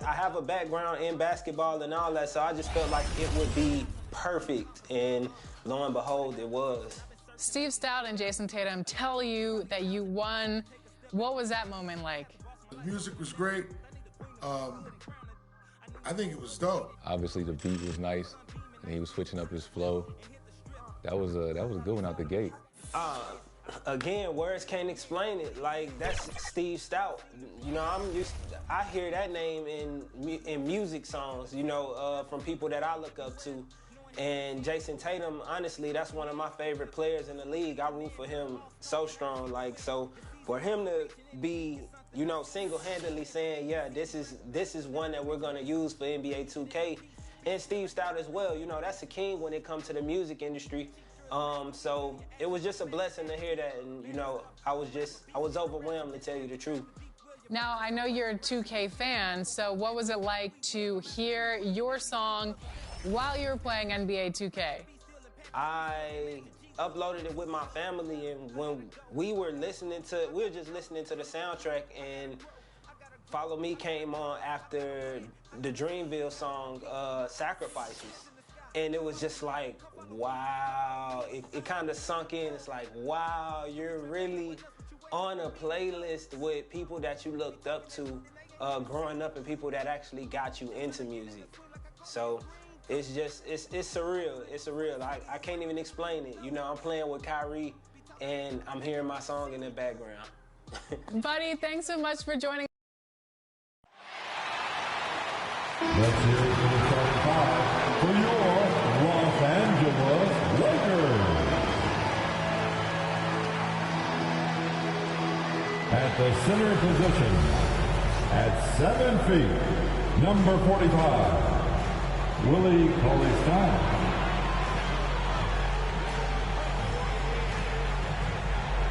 I have a background in basketball and all that, so I just felt like it would be perfect, and lo and behold, it was. Steve Stout and Jason Tatum tell you that you won. What was that moment like? The music was great. I think it was dope. Obviously, the beat was nice, and he was switching up his flow. That was a good one out the gate. Again, words can't explain it. Like, that's Steve Stout. You know, I hear that name in music songs, you know, from people that I look up to. And Jason Tatum, honestly, that's one of my favorite players in the league. I root for him so strong. Like, so for him to be, you know, single-handedly saying, yeah, this is one that we're going to use for NBA 2K, and Steve Stout as well, you know, that's a king when it comes to the music industry. So it was just a blessing to hear that, and, you know, I was overwhelmed, to tell you the truth. Now, I know you're a 2K fan, so what was it like to hear your song while you were playing NBA 2K? I uploaded it with my family, and when we were just listening to the soundtrack, and Follow Me came on after the Dreamville song, Sacrifices. And it was just like, wow, it kind of sunk in. It's like, wow, you're really on a playlist with people that you looked up to growing up, and people that actually got you into music. So it's just, it's surreal. It's surreal. I can't even explain it. You know, I'm playing with Kyrie, and I'm hearing my song in the background. Buddy, thanks so much for joining. Let's hear it for the starting five for your Los Angeles Lakers. At the center position, at 7 feet, number 45, Willie Cauley-Stein.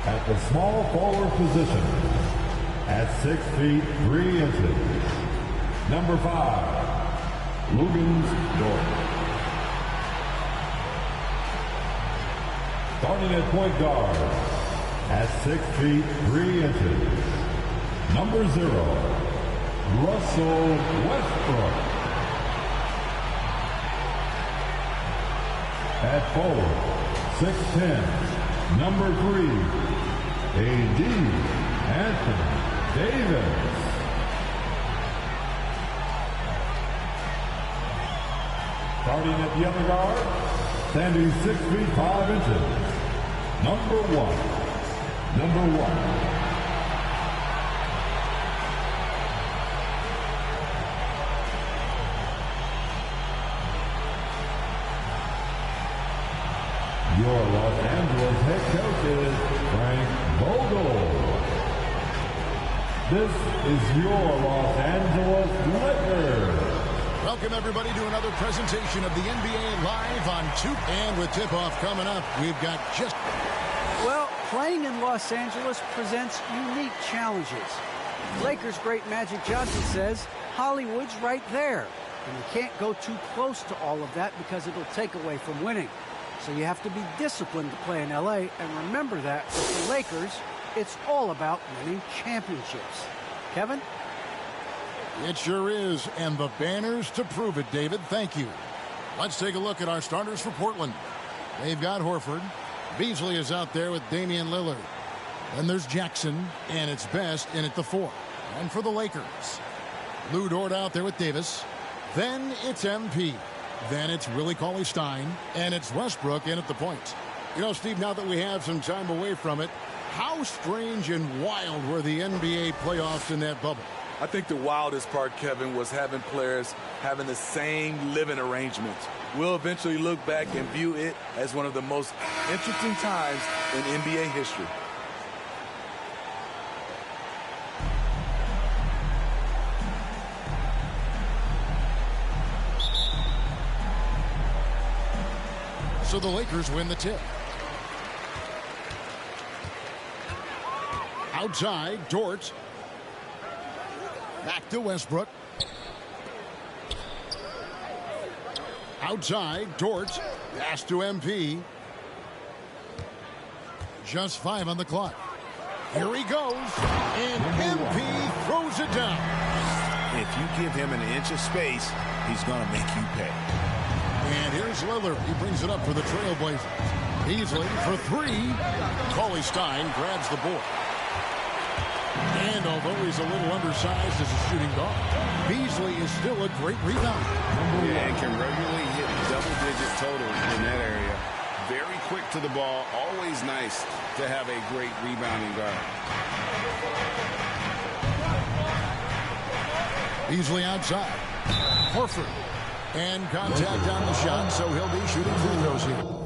At the small forward position, at 6 feet 3 inches, number 5, Luguentz Dort. Starting at point guard, at 6 feet 3 inches, number 0, Russell Westbrook. At forward, 6'10", number 3, A.D. Anthony Davis. Starting at the other guard, standing 6 feet 5 inches, number 1. Your Los Angeles head coach is Frank Vogel. This is your Los Angeles Lakers. Welcome, everybody, to another presentation of the NBA Live on 2. And with tip-off coming up, we've got just... Well, playing in Los Angeles presents unique challenges. Lakers great Magic Johnson says Hollywood's right there, and you can't go too close to all of that because it'll take away from winning. So you have to be disciplined to play in LA, and remember that with the Lakers, it's all about winning championships. Kevin? It sure is, and the banners to prove it, David. Thank you. Let's take a look at our starters for Portland. They've got Horford. Beasley is out there with Damian Lillard. Then there's Jackson, and it's Best in at the 4. And for the Lakers, Lou Dort out there with Davis. Then it's MP. Then it's Willie Cauley-Stein, and it's Westbrook in at the point. You know, Steve, now that we have some time away from it, how strange and wild were the NBA playoffs in that bubble? I think the wildest part, Kevin, was having players having the same living arrangements. We'll eventually look back and view it as one of the most interesting times in NBA history. So the Lakers win the tip. Outside, Dort. Back to Westbrook. Outside, Dort. Pass to MP. Just 5 on the clock. Here he goes. And MP give him an inch of space, he's going to make you pay. And here's Lillard. He brings it up for the Trailblazers. Beasley for three. Cauley Stein grabs the board. And although he's a little undersized as a shooting guard, Beasley is still a great rebounder. Yeah, and can regularly hit double-digit totals in that area. Very quick to the ball. Always nice to have a great rebounding guard. Beasley outside. Horford. And contact on the shot, so he'll be shooting free throws here.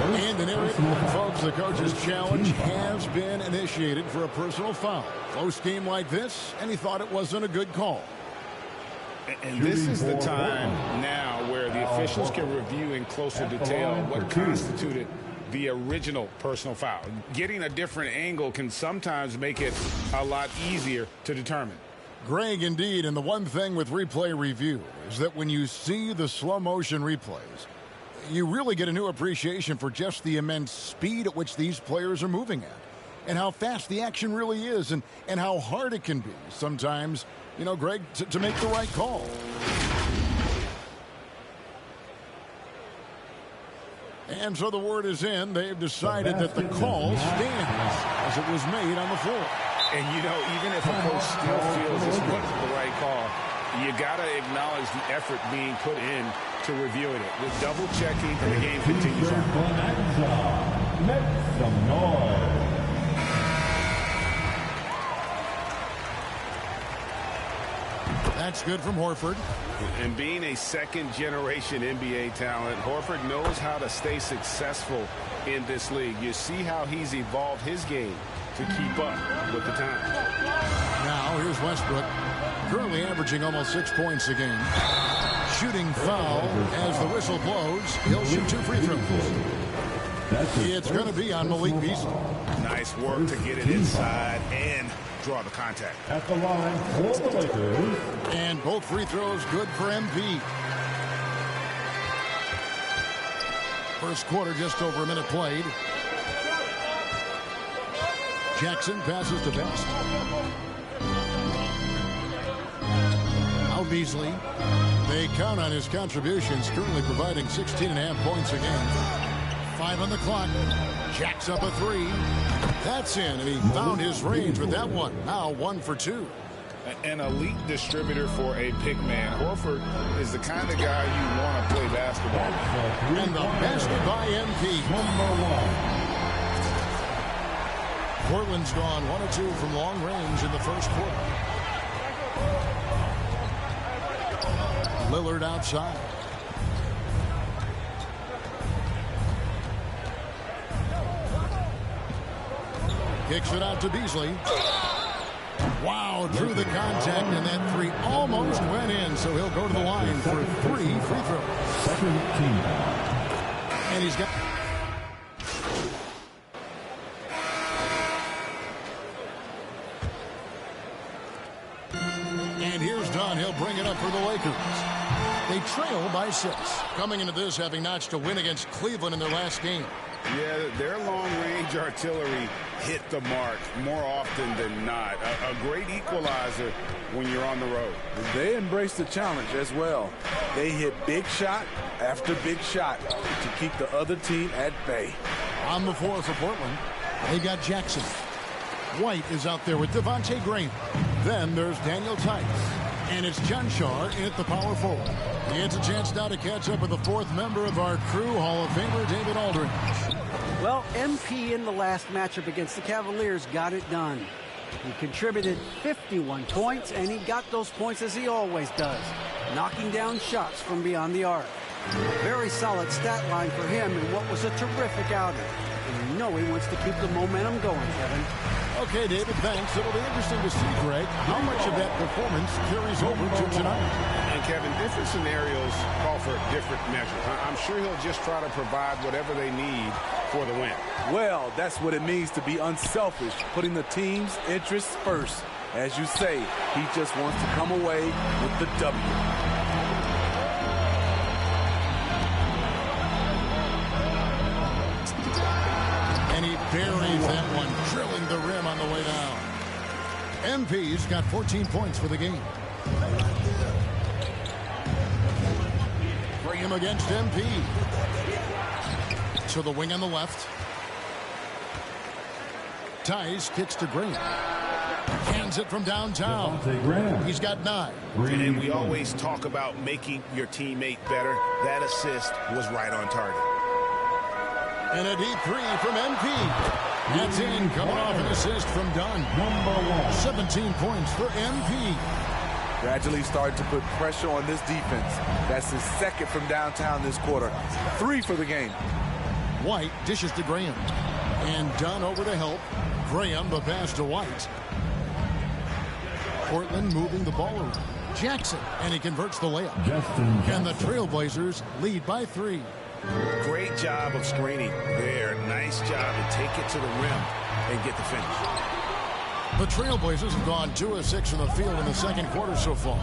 And in it, folks, the coach's challenge has been initiated for a personal foul. Close game like this, and he thought it wasn't a good call. And this is the time now where the officials can review in closer detail what constituted the original personal foul. Getting a different angle can sometimes make it a lot easier to determine. Greg, indeed, and the one thing with replay review is that when you see the slow motion replays, you really get a new appreciation for just the immense speed at which these players are moving at and how fast the action really is and how hard it can be sometimes, you know, Greg, to make the right call. And so the word is in. They've decided that the call stands as it was made on the floor. And, you know, even if a coach still feels this wasn't the right call, you got to acknowledge the effort being put in to reviewing it. With double checking, and the game continues on. Make some noise. That's good from Horford. And being a second-generation NBA talent, Horford knows how to stay successful in this league. You see how he's evolved his game to keep up with the time. Now, here's Westbrook, currently averaging almost 6 points a game. Shooting foul as the whistle blows. He'll shoot 2 free throws. It's going to be on Malik Beasley. Nice work to get it inside and draw the contact. At the line for the Lakers. And both free throws good for MP. First quarter, just over a minute played. Jackson passes to Best. Now Beasley. They count on his contributions, currently providing 16.5 points a game. 5 on the clock. Jacks up a 3. That's in, and he found his range with that one. Now 1 for 2. An elite distributor for a pick man. Horford is the kind of guy you want to play basketball. And the basket by MP. Portland's gone 1 of 2 from long range in the first quarter. Lillard outside. Kicks it out to Beasley. Wow, drew the contact, and that 3 almost went in, so he'll go to the line for 3 free throws. And he's got... And here's Dunn. He'll bring it up for the Lakers. They trail by 6. Coming into this, having notched a win against Cleveland in their last game. Yeah, their long-range artillery hit the mark more often than not. A great equalizer when you're on the road. They embrace the challenge as well. They hit big shot after big shot to keep the other team at bay. On the floor for Portland, they got Jackson. White is out there with Devontae Graham. Then there's Daniel Tice. And it's John Shaw at the power forward. He gets a chance now to catch up with the 4th member of our crew, Hall of Famer David Aldridge. Well, MP in the last matchup against the Cavaliers got it done. He contributed 51 points, and he got those points as he always does, knocking down shots from beyond the arc. Very solid stat line for him in what was a terrific outing. And you know he wants to keep the momentum going, Kevin. Okay, David, thanks. It'll be interesting to see, Greg, how much of that performance carries over to tonight. And, Kevin, different scenarios call for different measures. I'm sure he'll just try to provide whatever they need for the win. Well, that's what it means to be unselfish, putting the team's interests first. As you say, he just wants to come away with the W. And he buries that one, drilling the rim on the way down. MP's got 14 points for the game. Graham against MP. To the wing on the left. Tice kicks to Graham. Hands it from downtown. He's got 9. And we always talk about making your teammate better. That assist was right on target. And a deep 3 from MP. That's in, coming off an assist from Dunn. Number 1. 17 points for MP. Gradually starting to put pressure on this defense. That's his second from downtown this quarter. 3 for the game. White dishes to Graham. And Dunn over to help. Graham the pass to White. Portland moving the ball around. Jackson, and he converts the layup. And the Trailblazers lead by 3. Great job of screening there. Nice job to take it to the rim and get the finish. The Trailblazers have gone 2 of 6 from the field in the second quarter so far.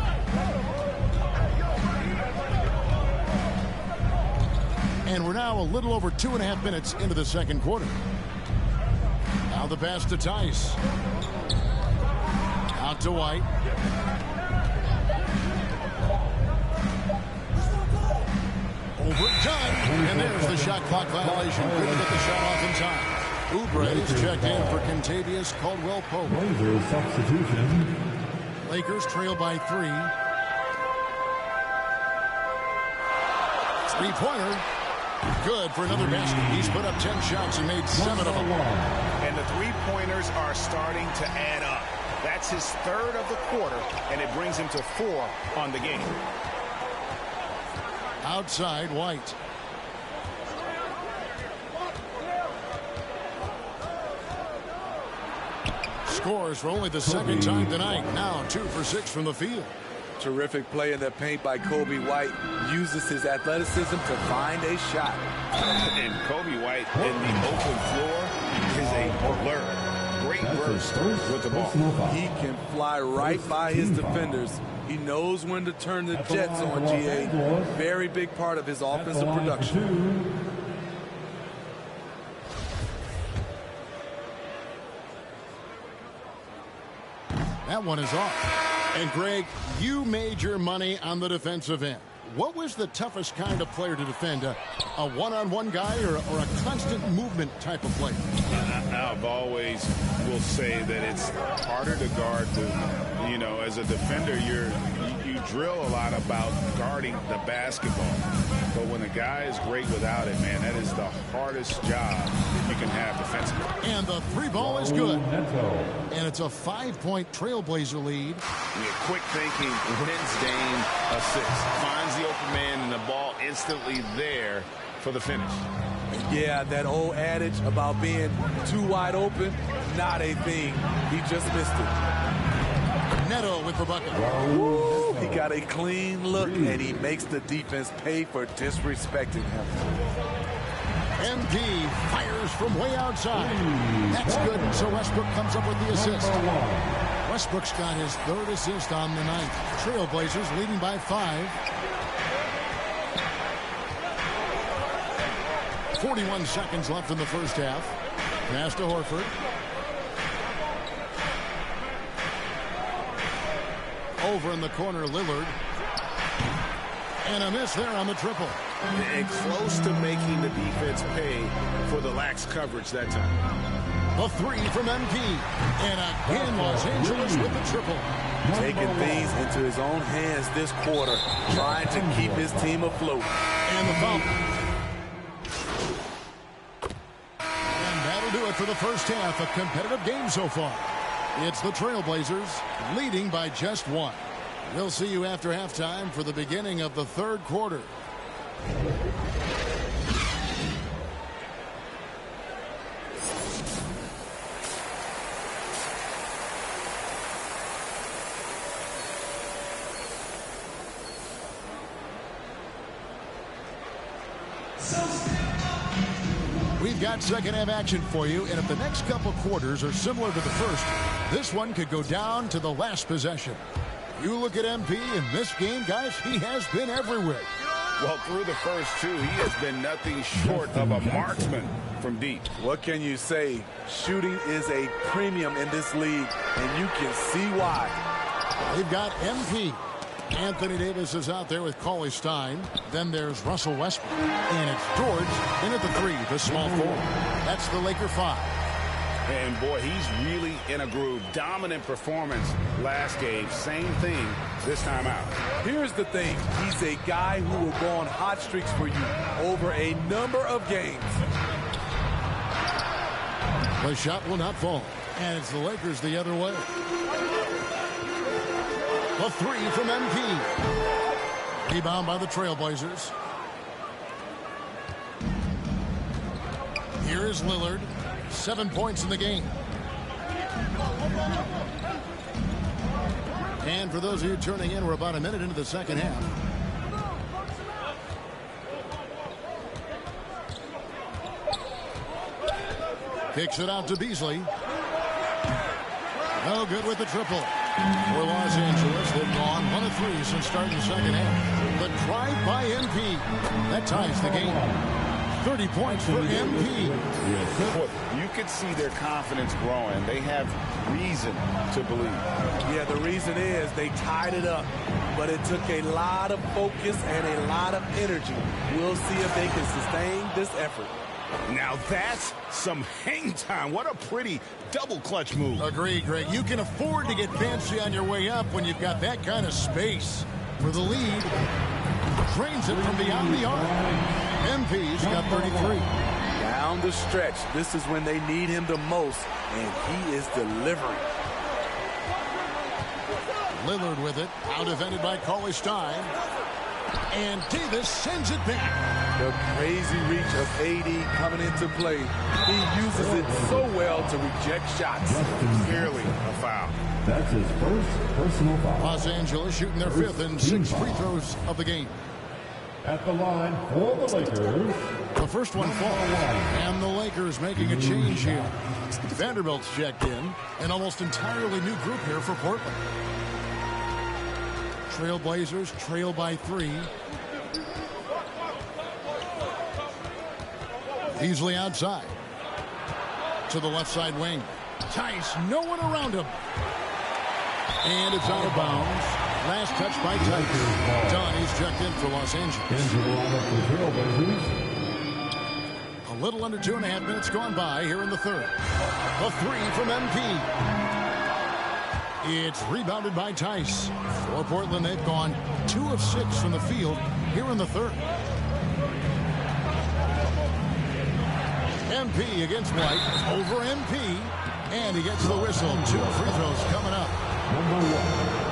And we're now a little over 2.5 minutes into the second quarter. Now the pass to Tice. Out to White. Overdone. And there's the shot clock violation. Couldn't get the shot off in time. Oubre is checked in for Kentavious Caldwell-Pope. Blazers substitution. Lakers trail by 3. Three-pointer. Good for another basket. He's put up 10 shots and made 7 of them. And the three-pointers are starting to add up. That's his 3rd of the quarter, and it brings him to 4 on the game. Outside, White. Scores for only the second time tonight. Now 2 for 6 from the field. Terrific play in the paint by Kobe White. Uses his athleticism to find a shot. And Kobe White in the open floor is a blur. Great burst with the ball. He can fly right by his defenders. He knows when to turn the jets on, GA. Very big part of his offensive production. That one is off. And Greg, you made your money on the defensive end. What was the toughest kind of player to defend? A one-on-one guy or a constant movement type of player? I've always will say that it's harder to guard as a defender, you drill a lot about guarding the basketball. But when a guy is great without it, man, that is the hardest job you can have defensively. And the 3 ball is good. And it's a 5-point Trailblazer lead. Quick thinking, wins Dame assist. Finds the open man and the ball instantly there for the finish. Yeah, that old adage about being too wide open, not a thing. He just missed it. Neto with the bucket. Woo, he got a clean look, and he makes the defense pay for disrespecting him. MP fires from way outside. That's good, so Westbrook comes up with the assist. Westbrook's got his 3rd assist on the night. Trailblazers leading by 5. 41 seconds left in the first half. Pass to Horford. Over in the corner, Lillard. And a miss there on the triple. And close to making the defense pay for the lax coverage that time. A 3 from MP. And again, Los Angeles with the triple. Taking things into his own hands this quarter, trying to keep his team afloat. And the foul. And that'll do it for the first half. A competitive game so far. It's the Trailblazers leading by just 1. We'll see you after halftime for the beginning of the 3rd quarter. We've got second half action for you, and if the next couple quarters are similar to the first, this one could go down to the last possession. You look at MP in this game, guys, he has been everywhere. Well, through the first two, he has been nothing short of a marksman from deep. What can you say? Shooting is a premium in this league, and you can see why. They've got MP. Anthony Davis is out there with Cauley Stein. Then there's Russell Westbrook. And it's George in at the 3, the small forward. That's the Laker 5. And, boy, he's really in a groove. Dominant performance last game. Same thing this time out. Here's the thing. He's a guy who will go on hot streaks for you over a number of games. The shot will not fall. And it's the Lakers the other way. The 3 from MP. Rebound by the Trailblazers. Here is Lillard. 7 points in the game. And for those of you turning in, we're about a minute into the second half. Kicks it out to Beasley. No good with the triple. For Los Angeles, they've gone 1 of 3 since starting the second half. The drive by MP. That ties the game. 30 points for MP. You could see their confidence growing. They have reason to believe. Yeah, the reason is they tied it up, but it took a lot of focus and a lot of energy. We'll see if they can sustain this effort. Now that's some hang time. What a pretty double clutch move. Agreed, Greg. You can afford to get fancy on your way up when you've got that kind of space. For the lead, drains it from beyond the arc. MP's got 33. Down the stretch, this is when they need him the most, and he is delivering. Lillard with it, out defended by Cauley Stein. And Davis sends it back. The crazy reach of AD coming into play. He uses it so well to reject shots. Clearly a foul. That's his first personal foul. Los Angeles shooting their 5th and 6th free throws of the game. At the line for the Lakers. The first one falls. And the Lakers making a change here. Vanderbilt's checked in. An almost entirely new group here for Portland. Trailblazers trail by 3. Beasley outside. To the left side wing. Tice, no one around him. And it's out of bounds. Last touch by Tice. Done, he's checked in for Los Angeles. A little under 2.5 minutes gone by here in the third. A 3 from MP. It's rebounded by Tice. For Portland, they've gone 2 of 6 from the field here in the third. MP against White. Over MP. And he gets the whistle. 2 free throws coming up.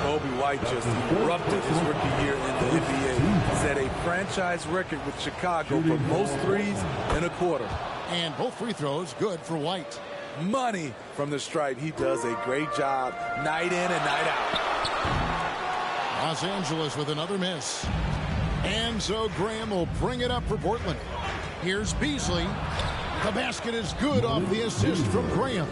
Kobe White just erupted his rookie year in the NBA. Set a franchise record with Chicago for most threes in a quarter. And both free throws good for White. Money from the stripe. He does a great job night in and night out. Los Angeles with another miss. And so Graham will bring it up for Portland. Here's Beasley. The basket is good off the assist from Graham.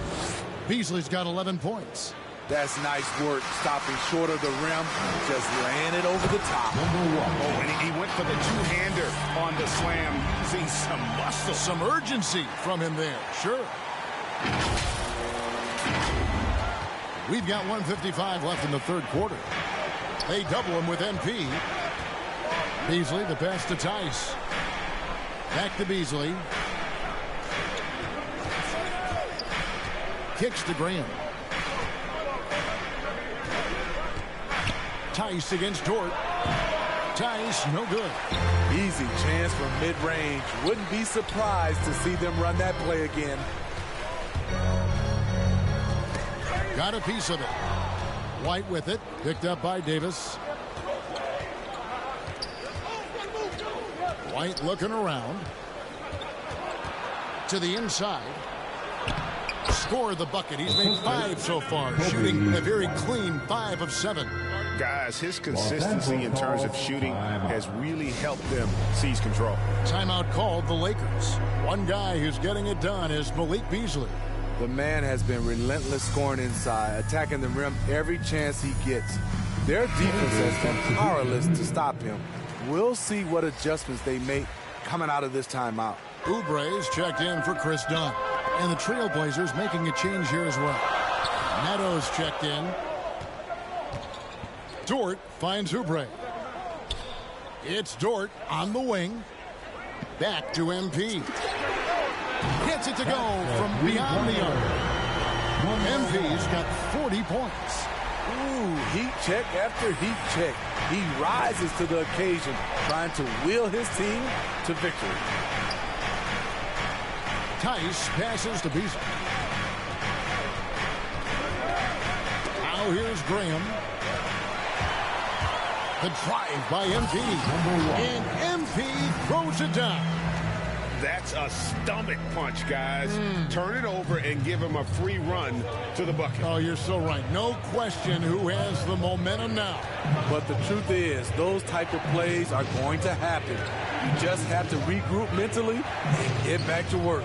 Beasley's got 11 points. That's nice work, stopping short of the rim, just laying it over the top. Oh, and he went for the two-hander on the slam, using some muscle. Some urgency from him there, sure. We've got 1:55 left in the third quarter. They double him with MP. Beasley, the pass to Tice. Back to Beasley. Kicks to Graham. Tice against Dort. Tice, no good. Easy chance from mid-range. Wouldn't be surprised to see them run that play again. Got a piece of it. White with it. Picked up by Davis. White looking around. To the inside. Scored the bucket. He's made 5 so far. Shooting a very clean 5 of 7. Guys, his consistency in terms of shooting has really helped them seize control. Timeout called the Lakers. One guy who's getting it done is Malik Beasley. The man has been relentless scoring inside, attacking the rim every chance he gets. Their defense has been powerless to stop him. We'll see what adjustments they make coming out of this timeout. Oubre's checked in for Chris Dunn. And the Trailblazers making a change here as well. Neto's checked in. Dort finds Oubre. It's Dort on the wing. Back to MP. Gets it to go from beyond the arc. MP's got 40 points. Ooh, heat check after heat check. He rises to the occasion, trying to wheel his team to victory. Tice passes to Beasley. Now here's Graham. The drive by MP. And MP throws it down. That's a stomach punch, guys. Turn it over and give him a free run to the bucket. Oh, you're so right. No question who has the momentum now. But the truth is, those type of plays are going to happen. You just have to regroup mentally and get back to work.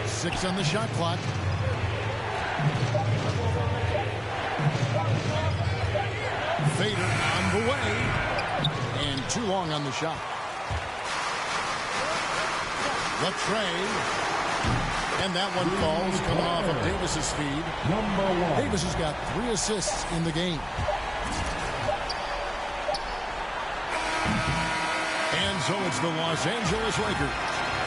6 on the shot clock. Fader on the way. And too long on the shot. The tray. And that one falls coming off of Davis's feed. Davis has got 3 assists in the game. And so it's the Los Angeles Lakers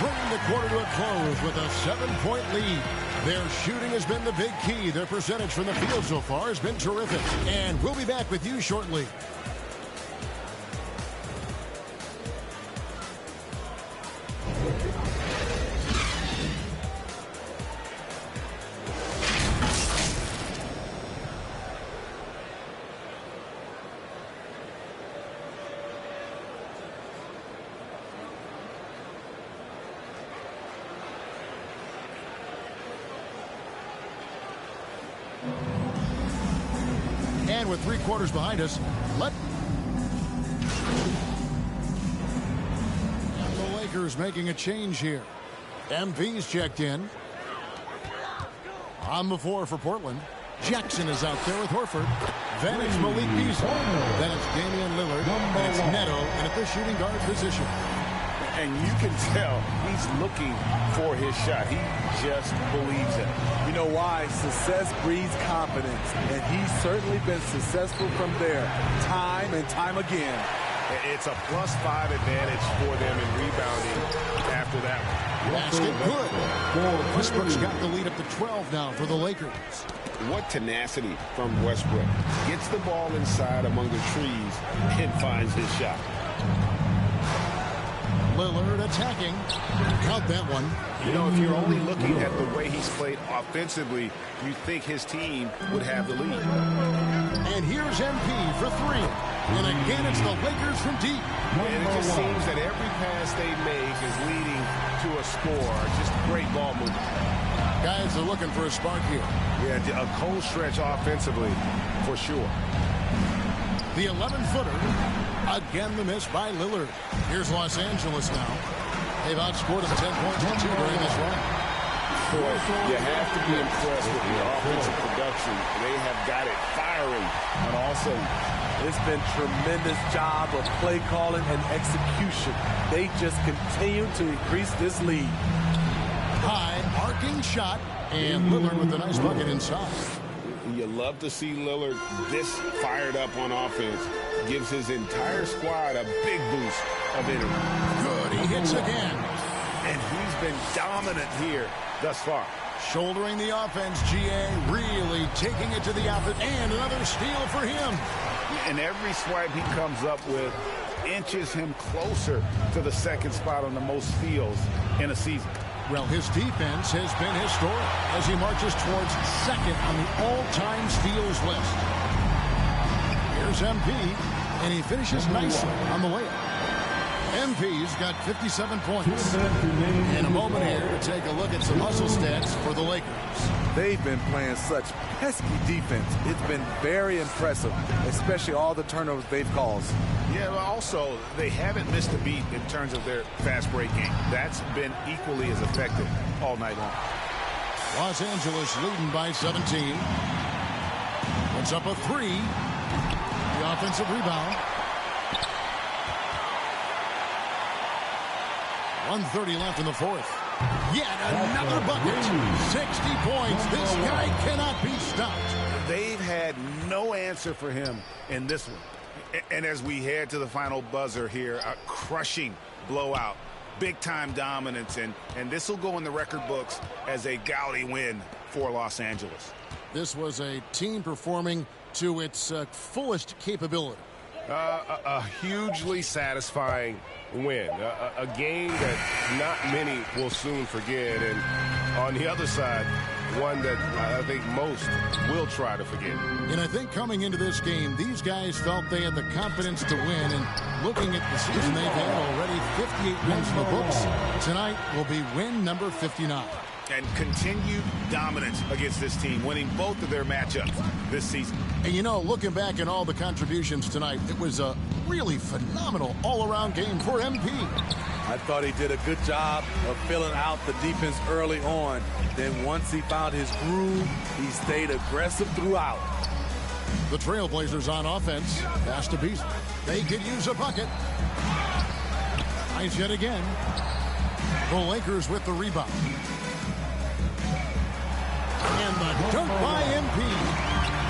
bringing the quarter to a close with a 7-point lead. Their shooting has been the big key. Their percentage from the field so far has been terrific. And we'll be back with you shortly. And with 3 quarters behind us, the Lakers making a change here. MP's checked in. On the floor for Portland. Jackson is out there with Horford. Then it's Malik Beasley. Then it's Damian Lillard. And it's Neto in at the shooting guard position. And you can tell he's looking for his shot. He just believes it. You know why? Success breeds confidence. And he's certainly been successful from there, time and time again. It's a +5 advantage for them in rebounding after that one. Basket good. Westbrook's got the lead up to 12 now for the Lakers. What tenacity from Westbrook. Gets the ball inside among the trees and finds his shot. Lillard attacking. Count that one. You know, if you're only looking at the way he's played offensively, you think his team would have the lead. And here's MP for 3. And again, it's the Lakers from deep. And it just seems that every pass they make is leading to a score. Just great ball movement. Guys are looking for a spark here. Yeah, a cold stretch offensively, for sure. The 11-footer. Again, the miss by Lillard. Here's Los Angeles now. They've outscored them 10 points to 2 during this run. Boy, you have to be impressed with the offensive production. They have got it firing on all cylinders. It's been tremendous job of play calling and execution. They just continue to increase this lead. High arcing shot, and Lillard with a nice bucket inside. You love to see Lillard this fired up on offense. Gives his entire squad a big boost of energy. Good, he hits again. And he's been dominant here thus far. Shouldering the offense, GA really taking it to the outlet, and another steal for him. And every swipe he comes up with inches him closer to the second spot on the most steals in a season. Well, his defense has been historic as he marches towards second on the all-time steals list. Here's MP, and he finishes nicely on the layup. MP's got 57 points. In a moment here to take a look at some hustle stats for the Lakers. They've been playing such pesky defense. It's been very impressive, especially all the turnovers they've caused. Yeah, but also, they haven't missed a beat in terms of their fast break game. That's been equally as effective all night long. Los Angeles leading by 17. Puts up a 3. The offensive rebound. 1:30 left in the fourth. Yet another bucket. 60 points. This guy cannot be stopped. They've had no answer for him in this one. And as we head to the final buzzer here, a crushing blowout. Big-time dominance, and this will go in the record books as a gaudy win for Los Angeles. This was a team performing to its fullest capability. A hugely satisfying win. A game that not many will soon forget. And on the other side, one that I think most will try to forget. And I think coming into this game, these guys felt they had the confidence to win. And looking at the season they've had already, 58 wins in the books. Tonight will be win number 59. And continued dominance against this team, winning both of their matchups this season. And you know, looking back at all the contributions tonight, it was a really phenomenal all-around game for MP. I thought he did a good job of filling out the defense early on. Then once he found his groove, he stayed aggressive throughout. The Trailblazers on offense. Pass to Beasley. They could use a bucket. Nice yet again. The Lakers with the rebound. And the dunk by MP.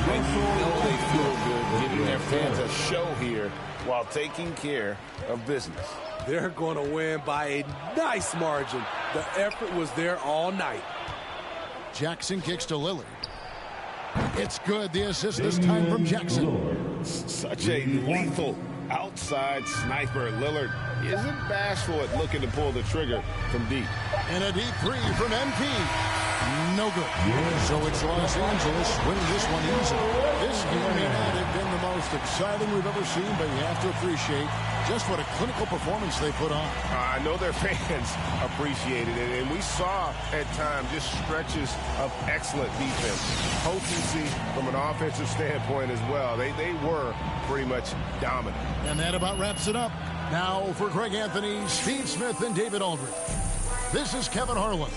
And you know they feel good giving their fans a show here while taking care of business. They're going to win by a nice margin. The effort was there all night. Jackson kicks to Lillard. It's good. The assist this time from Jackson. Such a lethal outside sniper. Lillard isn't bashful at looking to pull the trigger from deep. And a deep three from MP. No good. So it's Los Angeles winning this one easy. This game may not have been the most exciting we've ever seen, but you have to appreciate just what a clinical performance they put on. I know their fans appreciated it, and we saw at times just stretches of excellent defense. Potency from an offensive standpoint as well. They were pretty much dominant. And that about wraps it up. Now for Greg Anthony, Steve Smith, and David Aldridge. This is Kevin Harlan.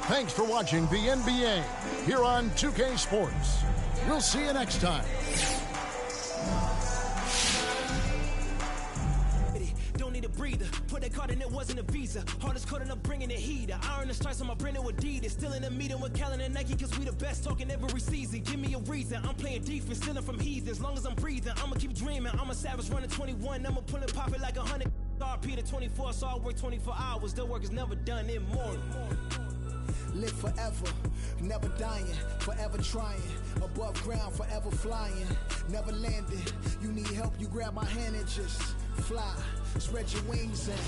Thanks for watching the NBA here on 2K Sports. We'll see you next time. Don't need a breather. Put that card in, it wasn't a visa. Hardest code and I'm bringing the heat. Iron the stripes on my brand new Adidas. Still in a meeting with Callan and Nike because we the best talking every season. Give me a reason. I'm playing defense, stealing from heathens. As long as I'm breathing, I'ma keep dreaming. I'm a savage running 21. I'ma pull it, pop it like 100. RP to 24, so I work 24 hours. The work is never done in more. Live forever, never dying, forever trying. Above ground, forever flying, never landing. You need help, you grab my hand and just fly. Spread your wings and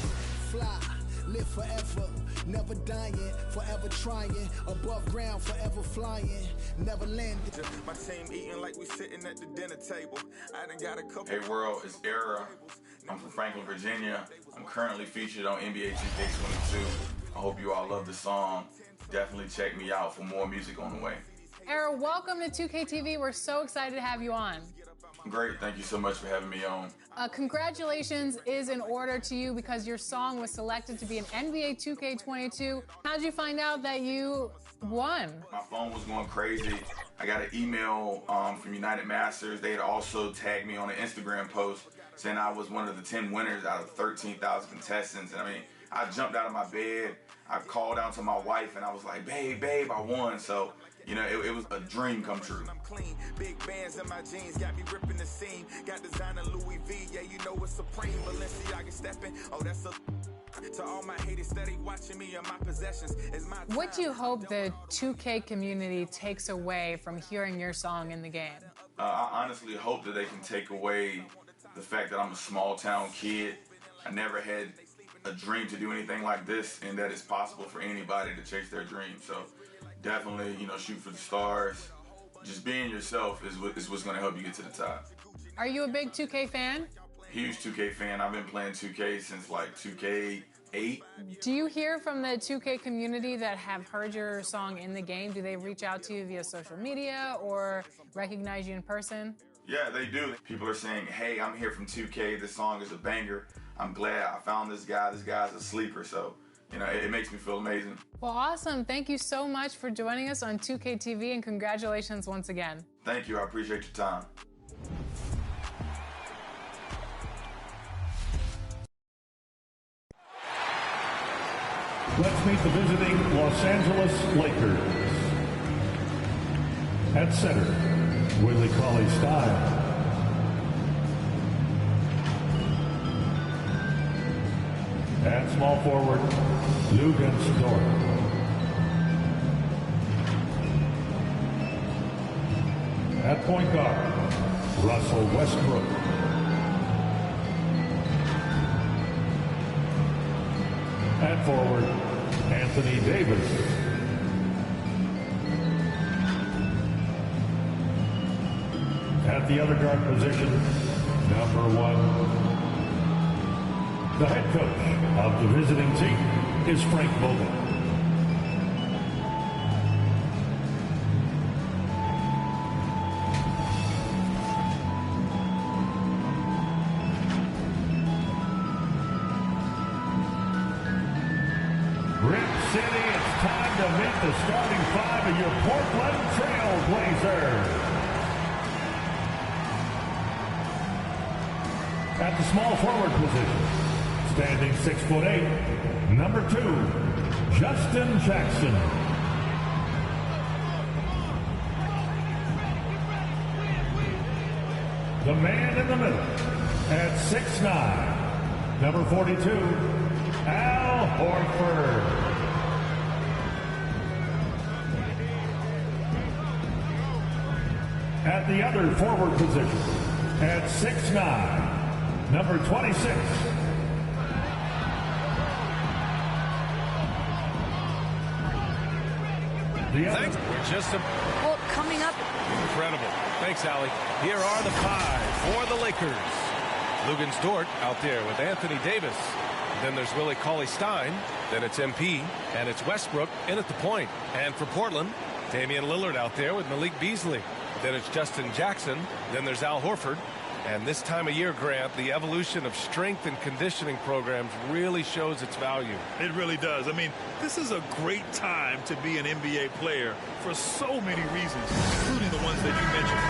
fly. Live forever, never dying, forever trying. Above ground, forever flying, never landing. My team eating like we sitting at the dinner table. I done got a couple. Hey world, it's Era. I'm from Franklin, Virginia. I'm currently featured on NBA 2K22. I hope you all love the song. Definitely check me out for more music on the way. Era, welcome to 2K TV. We're so excited to have you on. Great. Thank you so much for having me on. Congratulations is in order to you because your song was selected to be an NBA 2K22. How did you find out that you won? My phone was going crazy. I got an email from United Masters. They had also tagged me on an Instagram post saying I was one of the 10 winners out of 13,000 contestants. And I mean, I jumped out of my bed. I called down to my wife and I was like, babe, I won. So, you know, it was a dream come true. I'm clean. Big bands in my jeans got me ripping the seam. Got designer Louis V, yeah, you know it's supreme. Balenciaga stepping, oh, that's a... To all my haters steady watching me and my possessions. It's my time. What do you hope the 2K community takes away from hearing your song in the game? I honestly hope that they can take away the fact that I'm a small town kid. I never had a dream to do anything like this, and that it's possible for anybody to chase their dream. So definitely, you know, shoot for the stars. Just being yourself is what's going to help you get to the top. Are you a big 2K fan? Huge 2K fan. I've been playing 2K since like 2K8. Do you hear from the 2K community that have heard your song in the game? Do they reach out to you via social media or recognize you in person? Yeah, they do. People are saying, hey, I'm here from 2K. This song is a banger. I'm glad I found this guy. This guy's a sleeper. So, you know, it makes me feel amazing. Well, awesome. Thank you so much for joining us on 2K TV, and congratulations once again. Thank you. I appreciate your time. Let's meet the visiting Los Angeles Lakers. At center, Willie Cauley-Stein. At small forward, Dort. At point guard, Russell Westbrook. At forward, Anthony Davis. At the other guard position, number 1. The head coach of the visiting team is Frank Vogel. Rip City, it's time to meet the starting 5 of your Portland Trail Blazers. At the small forward position, standing 6'8", number 2, Justin Jackson. The man in the middle, at 6'9", number 42, Al Horford. At the other forward position, at 6'9", number 26, Thanks. Well, coming up. Incredible. Thanks, Allie. Here are the 5 for the Lakers. Dort out there with Anthony Davis. Then there's Willie Cauley-Stein. Then it's MP. And it's Westbrook in at the point. And for Portland, Damian Lillard out there with Malik Beasley. Then it's Justin Jackson. Then there's Al Horford. And this time of year, Grant, the evolution of strength and conditioning programs really shows its value. It really does. I mean, this is a great time to be an NBA player for so many reasons, including the ones that you mentioned.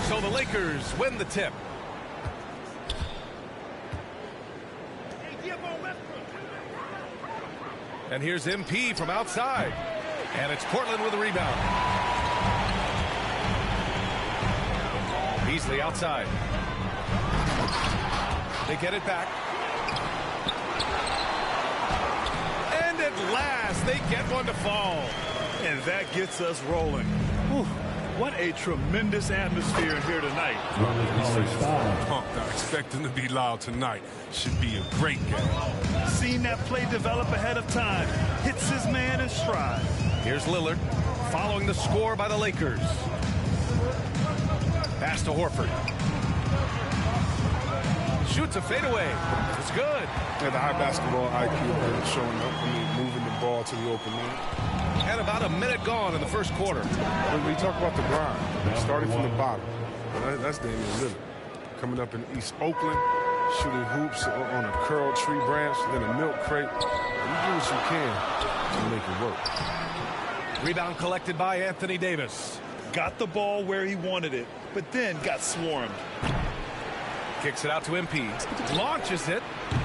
So the Lakers win the tip. And here's MP from outside. And it's Portland with a rebound. Beasley outside. They get it back. And at last, they get one to fall. And that gets us rolling. Whew. What a tremendous atmosphere in here tonight. Pumped. I expect them to be loud tonight. Should be a great game. Seen that play develop ahead of time. Hits his man in stride. Here's Lillard following the score by the Lakers. Pass to Horford. Shoots a fadeaway. It's good. Yeah, the high basketball IQ showing up. I mean, moving the ball to the open man. And about a minute gone in the first quarter. When we talk about the grind, starting from the bottom, that's Damian Lillard. Coming up in East Oakland, shooting hoops on a curled tree branch, then a milk crate. You do what you can to make it work. Rebound collected by Anthony Davis. Got the ball where he wanted it, but then got swarmed. Kicks it out to MP. Launches it.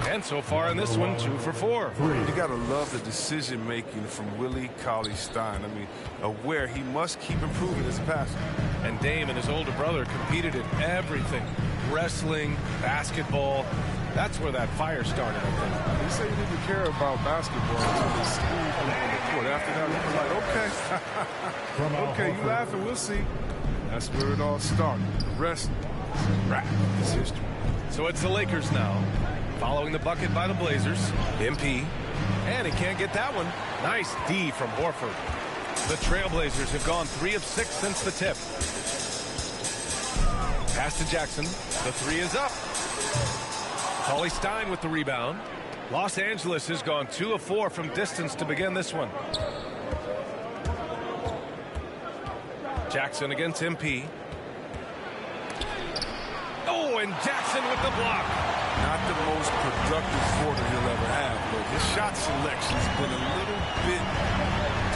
And so far in this one, 2 for 4. You got to love the decision-making from Willie Cauley-Stein. I mean, aware he must keep improving as a passer. And Dame and his older brother competed in everything. Wrestling, basketball. That's where that fire started, I think. He said he didn't care about basketball until he screwed him on the court. After that, he was like, okay. Okay, you laughing, we'll see. That's where it all started. The rest, rap, is history. So it's the Lakers now. Following the bucket by the Blazers. MP. And he can't get that one. Nice D from Horford. The Trailblazers have gone 3 of 6 since the tip. Pass to Jackson. The 3 is up. Cauley-Stein with the rebound. Los Angeles has gone 2 of 4 from distance to begin this one. Jackson against MP. Oh, and Jackson with the block. Not the most productive quarter he'll ever have, but his shot selection's been a little bit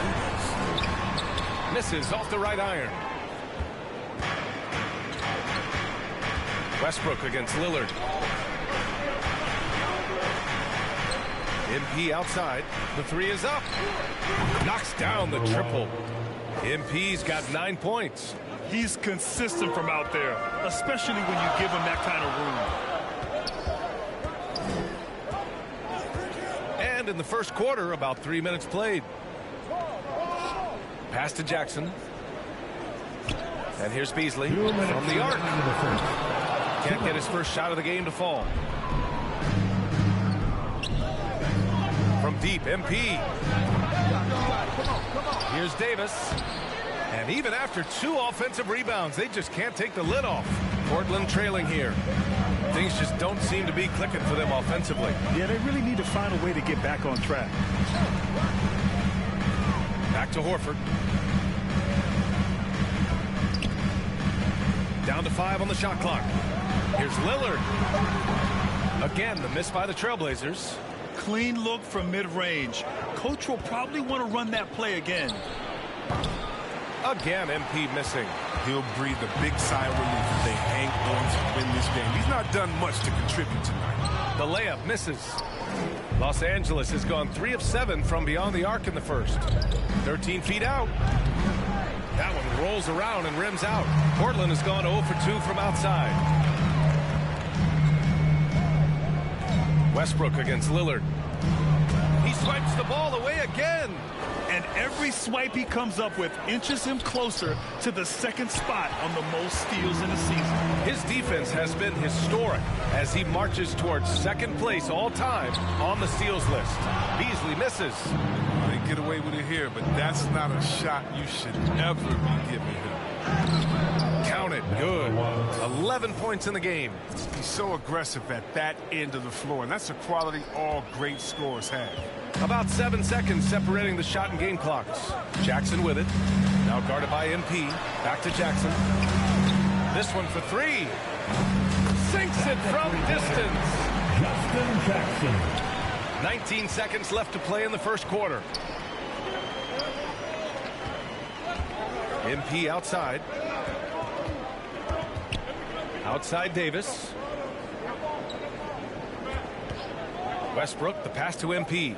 dubious. Misses off the right iron. Westbrook against Lillard. MP outside. The three is up. Knocks down the triple. MP's got 9 points. He's consistent from out there, especially when you give him that kind of room. And in the first quarter, about 3 minutes played. Pass to Jackson. And here's Beasley from the arc. Can't get his first shot of the game to fall. From deep, MP. Here's Davis. And even after 2 offensive rebounds, they just can't take the lid off. Portland trailing here. Things just don't seem to be clicking for them offensively. Yeah, they really need to find a way to get back on track. Back to Horford. Down to 5 on the shot clock. Here's Lillard. Again, the miss by the Trailblazers. Clean look from mid-range. Coach will probably want to run that play again. Again, MP missing. He'll breathe a big sigh of relief if they hang on to win this game. He's not done much to contribute tonight. The layup misses. Los Angeles has gone 3 of 7 from beyond the arc in the first. 13 feet out. That one rolls around and rims out. Portland has gone 0 for 2 from outside. Westbrook against Lillard. He swipes the ball away again. And every swipe he comes up with inches him closer to the second spot on the most steals in the season. His defense has been historic as he marches towards second place all time on the steals list. Beasley misses. They get away with it here, but that's not a shot you should ever be giving him. Count it. Good. 11 points in the game. He's so aggressive at that end of the floor, and that's a quality all great scorers have. About 7 seconds separating the shot and game clocks. Jackson with it. Now guarded by MP. Back to Jackson. This one for 3. Sinks it from distance. Justin Jackson. 19 seconds left to play in the first quarter. MP outside. Outside Davis. Westbrook, the pass to MP.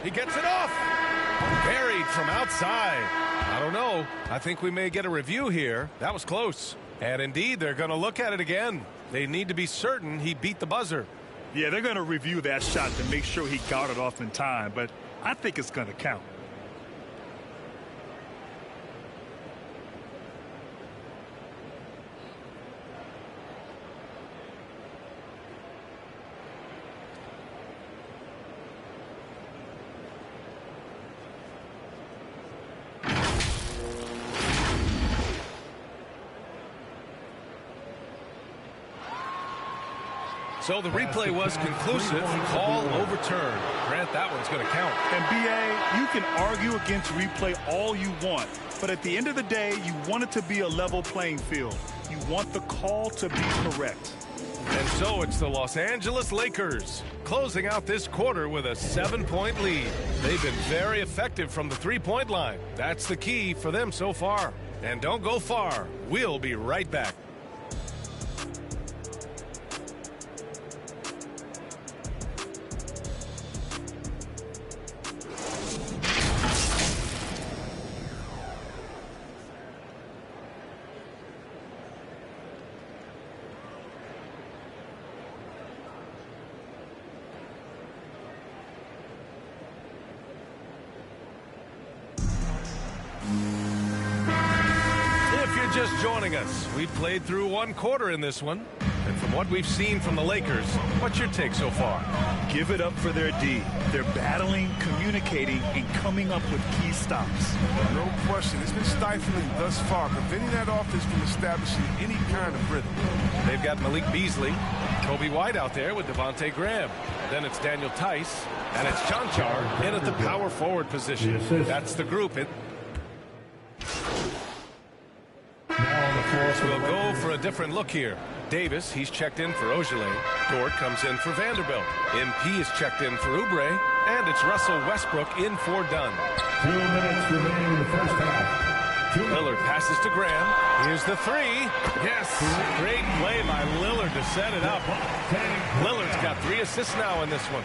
He gets it off. Buried from outside. I don't know. I think we may get a review here. That was close. And indeed, they're going to look at it again. They need to be certain he beat the buzzer. Yeah, they're going to review that shot to make sure he got it off in time, but I think it's going to count. So the replay was conclusive. Call overturned. Grant, that one's going to count. And B.A., you can argue against replay all you want, but at the end of the day, you want it to be a level playing field. You want the call to be correct. And so it's the Los Angeles Lakers closing out this quarter with a 7-point lead. They've been very effective from the three-point line. That's the key for them so far. And don't go far. We'll be right back. Just joining us. We played through one quarter in this one. And from what we've seen from the Lakers, what's your take so far? Give it up for their D. They're battling, communicating, and coming up with key stops. No question. It's been stifling thus far, preventing that offense from establishing any kind of rhythm. They've got Malik Beasley, Kobe White out there with Devontae Graham. Then it's Daniel Tice, and it's Chanchar in at the power forward position. That's the group. So we'll go for a different look here. Davis, he's checked in for Ogilvy. Dort comes in for Vanderbilt. MP is checked in for Oubre. And it's Russell Westbrook in for Dunn. 2 minutes remaining in the first half. Lillard passes to Graham. Here's the three. Yes, great play by Lillard to set it up. Lillard's got 3 assists now in this one.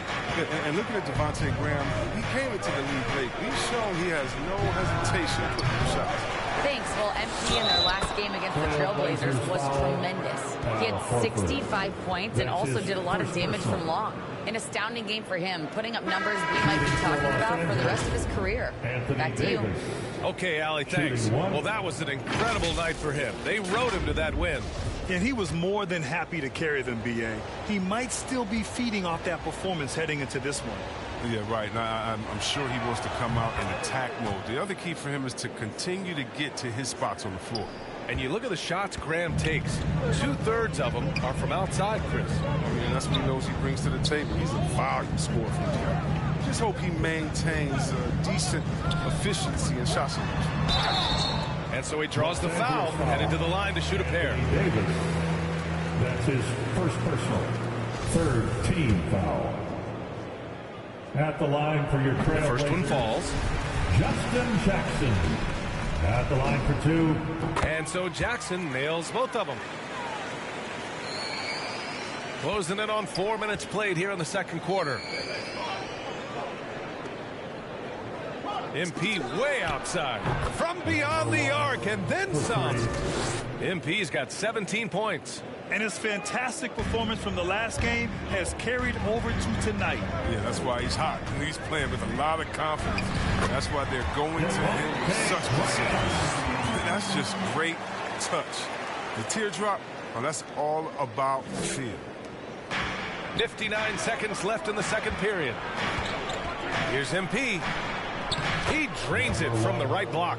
And looking at Devontae Graham, he came into the league late. He's shown he has no hesitation to put up shots. Thanks. Well, MP in their last game against the Trailblazers was tremendous. He had 65 points and also did a lot of damage from long. An astounding game for him, putting up numbers we might be talking about for the rest of his career. Back to you. Okay, Allie, thanks. Well, that was an incredible night for him. They rode him to that win. And he was more than happy to carry them, B.A. He might still be feeding off that performance heading into this one. Yeah, right. Now, I'm sure he wants to come out in attack mode. The other key for him is to continue to get to his spots on the floor. And you look at the shots Graham takes. 2/3 of them are from outside, Chris. I mean, that's what he knows he brings to the table. He's a volume scorer from there. Just hope he maintains decent efficiency in shot selection. And so he draws the foul, headed to the line to shoot a pair. Davis. That's his first personal. 3rd team foul. At the line for your Trailblazers. First one falls. Justin Jackson. At the line for 2. And so Jackson nails both of them. Closing in on 4 minutes played here in the second quarter. MP way outside. From beyond the arc and then some. MP's got 17 points. And his fantastic performance from the last game has carried over to tonight. Yeah, that's why he's hot. He's playing with a lot of confidence. That's why they're going to him with such precision. That's just great touch. The teardrop, well, that's all about the field. 59 seconds left in the second period. Here's MP. He drains it from the right block.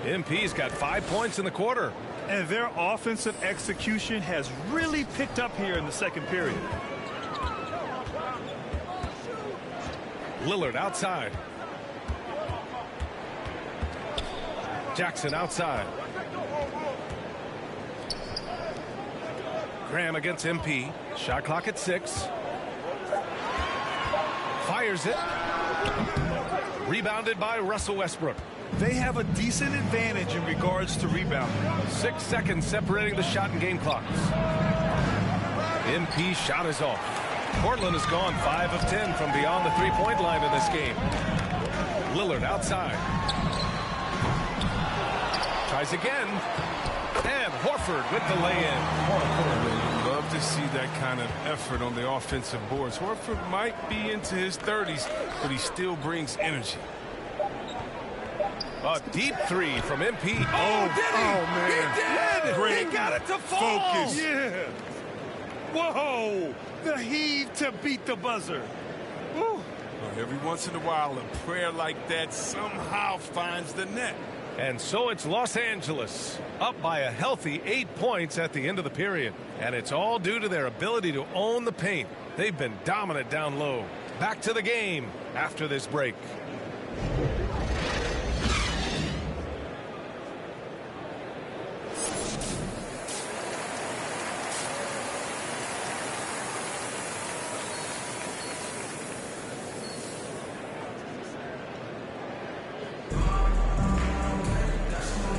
MP's got 5 points in the quarter. And their offensive execution has really picked up here in the second period. Lillard outside. Jackson outside. Graham against MP. Shot clock at 6. Fires it. Rebounded by Russell Westbrook. They have a decent advantage in regards to rebounding. 6 seconds separating the shot and game clocks. MP shot is off. Portland has gone 5 of 10 from beyond the three-point line in this game. Lillard outside. Tries again. And Horford with the lay-in. Love to see that kind of effort on the offensive boards. Horford might be into his 30s, but he still brings energy. A deep 3 from MP. Oh, did he? Oh, man. He did! Great. He got it to fall! Focus. Yeah. Whoa! The heave to beat the buzzer. Woo. Every once in a while, a prayer like that somehow finds the net. And so it's Los Angeles, up by a healthy 8 points at the end of the period. And it's all due to their ability to own the paint. They've been dominant down low. Back to the game after this break.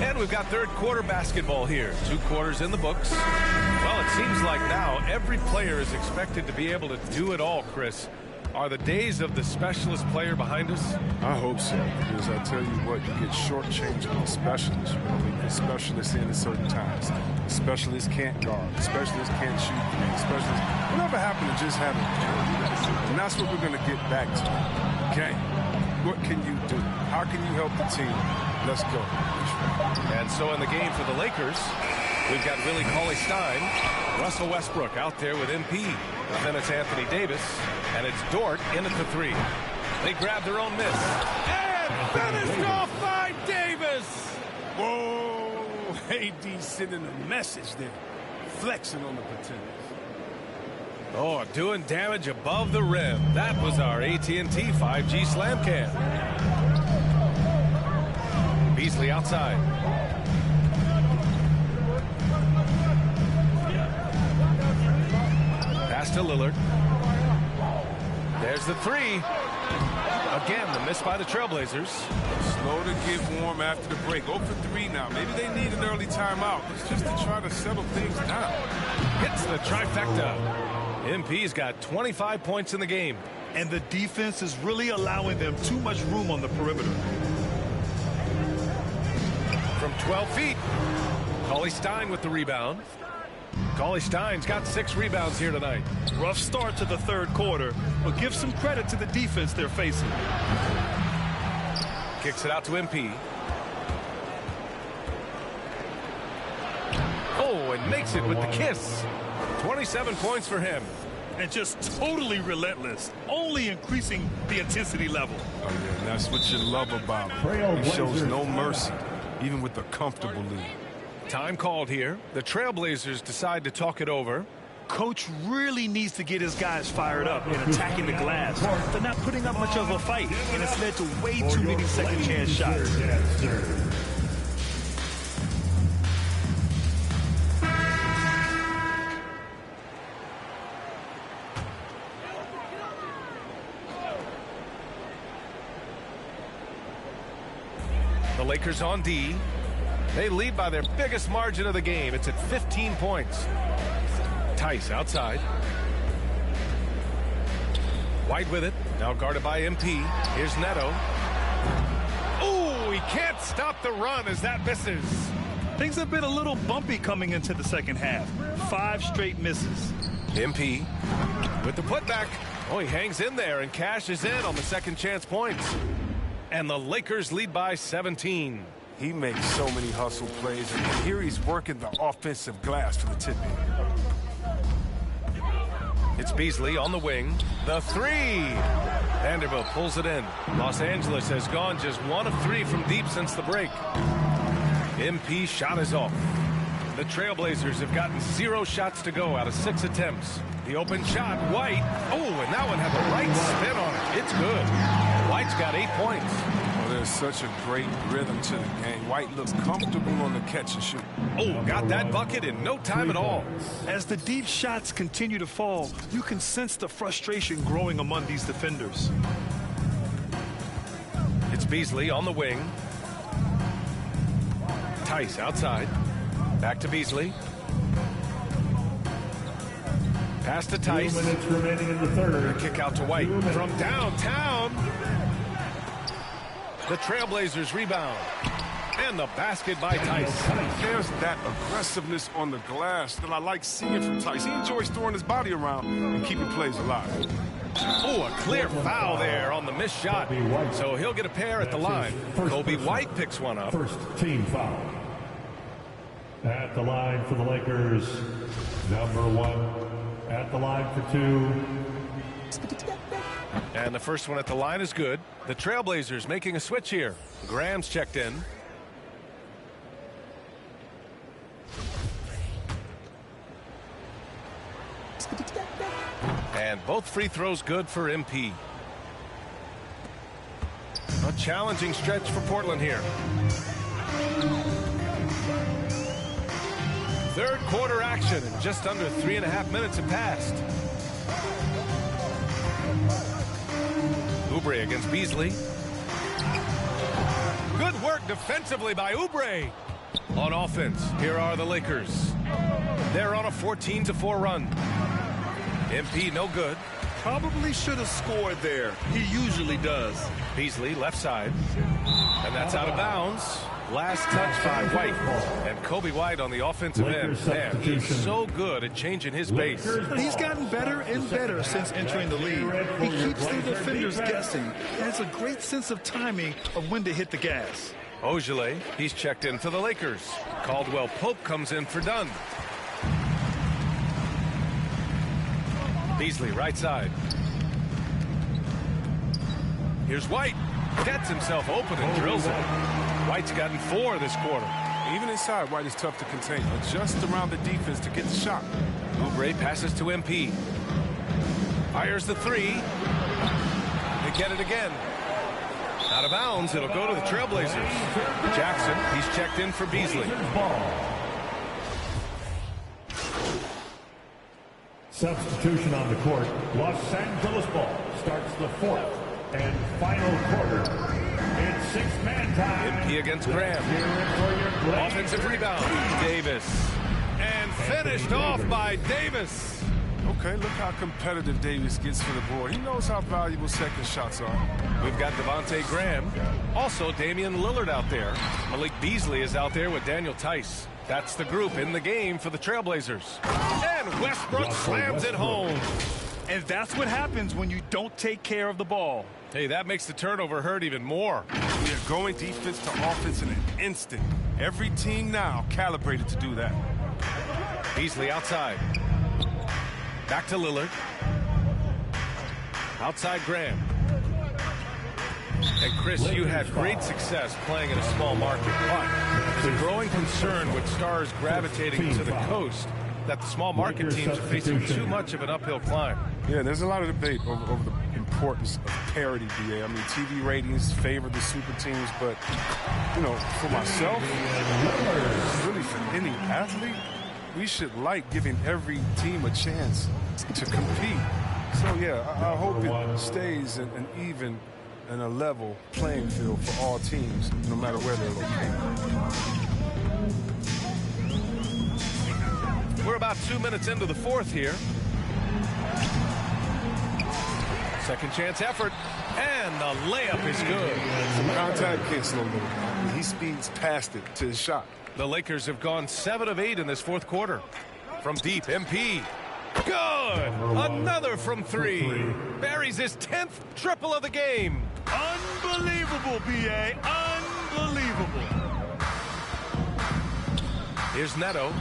And we've got third quarter basketball here. 2 quarters in the books. Well, it seems like now every player is expected to be able to do it all, Chris. Are the days of the specialist player behind us? I hope so, because I tell you what, you get shortchanged with the specialists. You only get specialists in at certain times. The specialists can't guard. The specialists can't shoot. The specialists, whatever happened to just having, and that's what we're going to get back to. Okay, what can you do? How can you help the team? Let's go. And so in the game for the Lakers, we've got Willie Cauley-Stein, Russell Westbrook out there with MP. Then it's Anthony Davis, and it's Dort in at the 3. They grab their own miss. And finished off by Davis! Whoa! AD sending a message there. Flexing on the pretenders. Oh, doing damage above the rim. That was our AT&T 5G slam cam. Beasley outside. Pass to Lillard. There's the three. Again, the miss by the Trailblazers. Slow to get warm after the break. 0 for 3 now. Maybe they need an early timeout. It's just to try to settle things down. Hits the trifecta. MP's got 25 points in the game. And the defense is really allowing them too much room on the perimeter. From 12 feet, Cauley-Stein with the rebound. Cauley-Stein's got 6 rebounds here tonight. Rough start to the third quarter, but give some credit to the defense they're facing. Kicks it out to MP. Oh, and makes it with the kiss. 27 points for him. And just totally relentless, only increasing the intensity level. Oh, yeah, and that's what you love about him. He shows no mercy, even with a comfortable lead. Time called here. The Trailblazers decide to talk it over. Coach really needs to get his guys fired up and attacking the glass. They're not putting up much of a fight, and it's led to way too many second-chance shots. The Lakers on D. They lead by their biggest margin of the game. It's at 15 points. Tice outside. White with it. Now guarded by MP. Here's Neto. Oh, he can't stop the run as that misses. Things have been a little bumpy coming into the second half. 5 straight misses. MP with the putback. Oh, he hangs in there and cashes in on the second chance points. And the Lakers lead by 17. He makes so many hustle plays, and here he's working the offensive glass for the tip-in. It's Beasley on the wing. The three. Vanderbilt pulls it in. Los Angeles has gone just 1 of 3 from deep since the break. MP shot is off. The Trailblazers have gotten 0 shots to go out of 6 attempts. The open shot, White. Oh, and that one had the right spin on it. It's good. White's got 8 points. There's such a great rhythm to the game. White looks comfortable on the catch and shoot. Oh, got that bucket in no time at all. As the deep shots continue to fall, you can sense the frustration growing among these defenders. It's Beasley on the wing. Tice outside. Back to Beasley. Pass to Tice. 2 minutes remaining in the third. Kick out to White from downtown. The Trailblazers rebound. And the basket by Tice. There's that aggressiveness on the glass that I like seeing from Tice. He enjoys throwing his body around and keeping plays alive. Oh, a clear foul there on the missed shot. So he'll get a pair at the line. Kobe White picks one up. First team foul. At the line for the Lakers, number 1. At the line for 2. And the first one at the line is good. The Trailblazers making a switch here. Graham's checked in. And both free throws good for MP. A challenging stretch for Portland here. Third quarter action, and just under 3.5 minutes have passed. Oubre against Beasley. Good work defensively by Oubre. On offense, here are the Lakers. They're on a 14-4 run. MP no good. Probably should have scored there. He usually does. Beasley left side. And that's out of bounds. Last touch by White. And Kobe White on the offensive end. Man, he's so good at changing his pace. He's gotten better and better since entering the league. He keeps the defenders guessing and has a great sense of timing of when to hit the gas. Ogilvy, he's checked in for the Lakers. Caldwell Pope comes in for Dunn. Beasley right side. Here's White. Gets himself open and drills it. White's gotten 4 this quarter. Even inside, White is tough to contain. Adjust around the defense to get the shot. Oubre passes to MP. Fires the 3. They get it again. Out of bounds, it'll go to the Trailblazers. Jackson, he's checked in for Beasley. Substitution on the court. Los Angeles ball starts the fourth and final quarter. It's six-man time. MP against Graham. Offensive rebound. Davis. And finished off by Davis. Okay, look how competitive Davis gets for the board. He knows how valuable second shots are. We've got Devontae Graham. Also Damian Lillard out there. Malik Beasley is out there with Daniel Tice. That's the group in the game for the Trailblazers. And Westbrook slams it home. And that's what happens when you don't take care of the ball. Hey, that makes the turnover hurt even more. We are going defense to offense in an instant. Every team now calibrated to do that. Beasley outside. Back to Lillard. Outside Graham. And Chris, you had great success playing in a small market, but there's a growing concern with stars gravitating to the coast that the small market teams are facing too much of an uphill climb. Yeah, there's a lot of debate over the importance of parity, BA. I mean, TV ratings favor the super teams, but, you know, for myself, really for any athlete, we should like giving every team a chance to compete. So, yeah, I hope it stays an even and a level playing field for all teams, no matter where they're located. We're about 2 minutes into the fourth here. Second chance effort, and the layup is good. Some contact can't slow him down. He speeds past it to his shot. The Lakers have gone 7 of 8 in this fourth quarter. From deep, MP. Good! Another from 3. Buries his 10th triple of the game. Unbelievable, B.A. Unbelievable. Here's Neto.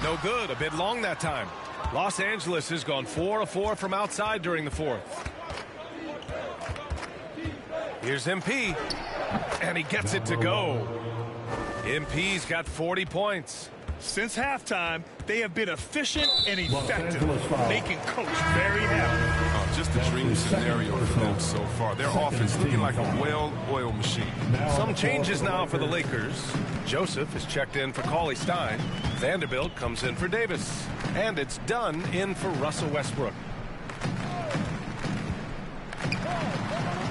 No good. A bit long that time. Los Angeles has gone 4 of 4 from outside during the fourth. Here's MP. And he gets it to go. MP's got 40 points. Since halftime, they have been efficient and effective, making Coach very happy. Just a dream scenario for them so far. Their offense looking like a well-oiled machine. Some changes now for the Lakers. Joseph is checked in for Cauley Stein. Vanderbilt comes in for Davis. And it's Dunn in for Russell Westbrook.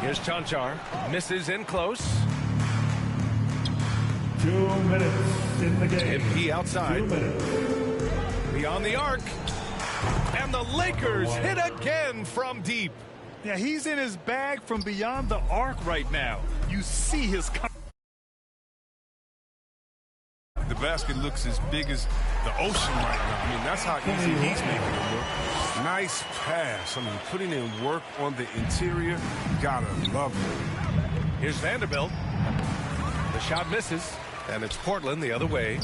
Here's Chanchar. Misses in close. 2 minutes in the game. MP outside. Beyond the arc. And the Lakers hit again from deep. Yeah, he's in his bag from beyond the arc right now. You see his... The basket looks as big as the ocean right now. I mean, that's how easy he's making it look. Nice pass. I mean, putting in work on the interior. Gotta love it. Here's Vanderbilt. The shot misses. And it's Portland the other way.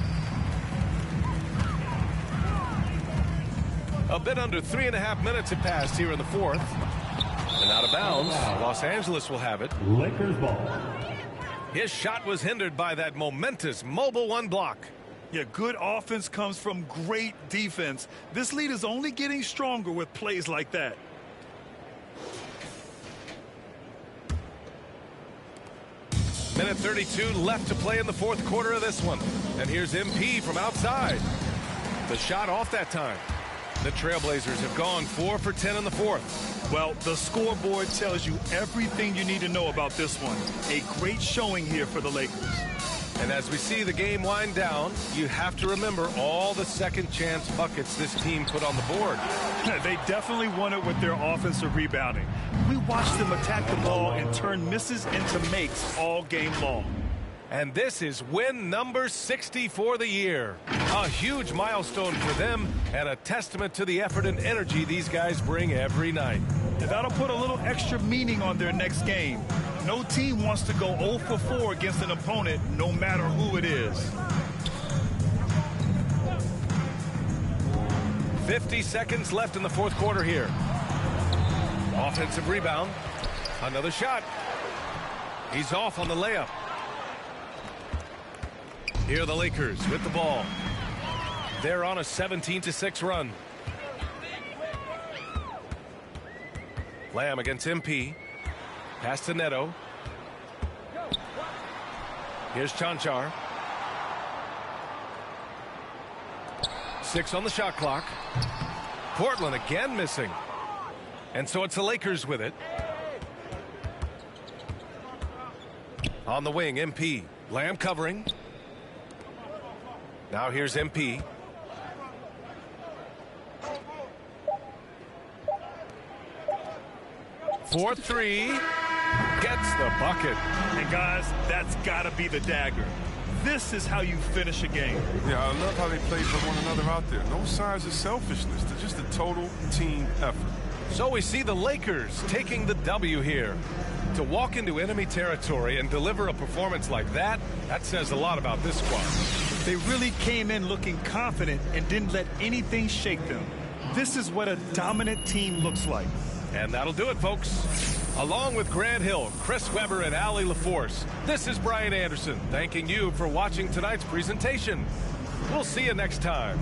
A bit under 3.5 minutes have passed here in the fourth. And out of bounds, Los Angeles will have it. Lakers ball. His shot was hindered by that momentous mobile one block. Yeah, good offense comes from great defense. This lead is only getting stronger with plays like that. Minute 32 left to play in the fourth quarter of this one. And here's MP from outside. The shot off that time. The Trailblazers have gone 4 for 10 in the fourth. Well, the scoreboard tells you everything you need to know about this one. A great showing here for the Lakers. And as we see the game wind down, you have to remember all the second chance buckets this team put on the board. They definitely won it with their offensive rebounding. We watched them attack the ball and turn misses into makes all game long. And this is win number 60 for the year. A huge milestone for them and a testament to the effort and energy these guys bring every night. And that'll put a little extra meaning on their next game. No team wants to go 0 for 4 against an opponent, no matter who it is. 50 seconds left in the fourth quarter here. Offensive rebound. Another shot. He's off on the layup. Here are the Lakers with the ball. They're on a 17-6 run. Lamb against MP. Pass to Neto. Here's Chanchar. 6 on the shot clock. Portland again missing. And so it's the Lakers with it. On the wing, MP. Lamb covering. Now here's MP. For three. Gets the bucket. And guys, that's got to be the dagger. This is how you finish a game. Yeah, I love how they play for one another out there. No signs of selfishness. They're just a total team effort. So we see the Lakers taking the W here. To walk into enemy territory and deliver a performance like that, that says a lot about this squad. They really came in looking confident and didn't let anything shake them. This is what a dominant team looks like. And that'll do it, folks. Along with Grant Hill, Chris Webber, and Allie LaForce, this is Brian Anderson thanking you for watching tonight's presentation. We'll see you next time.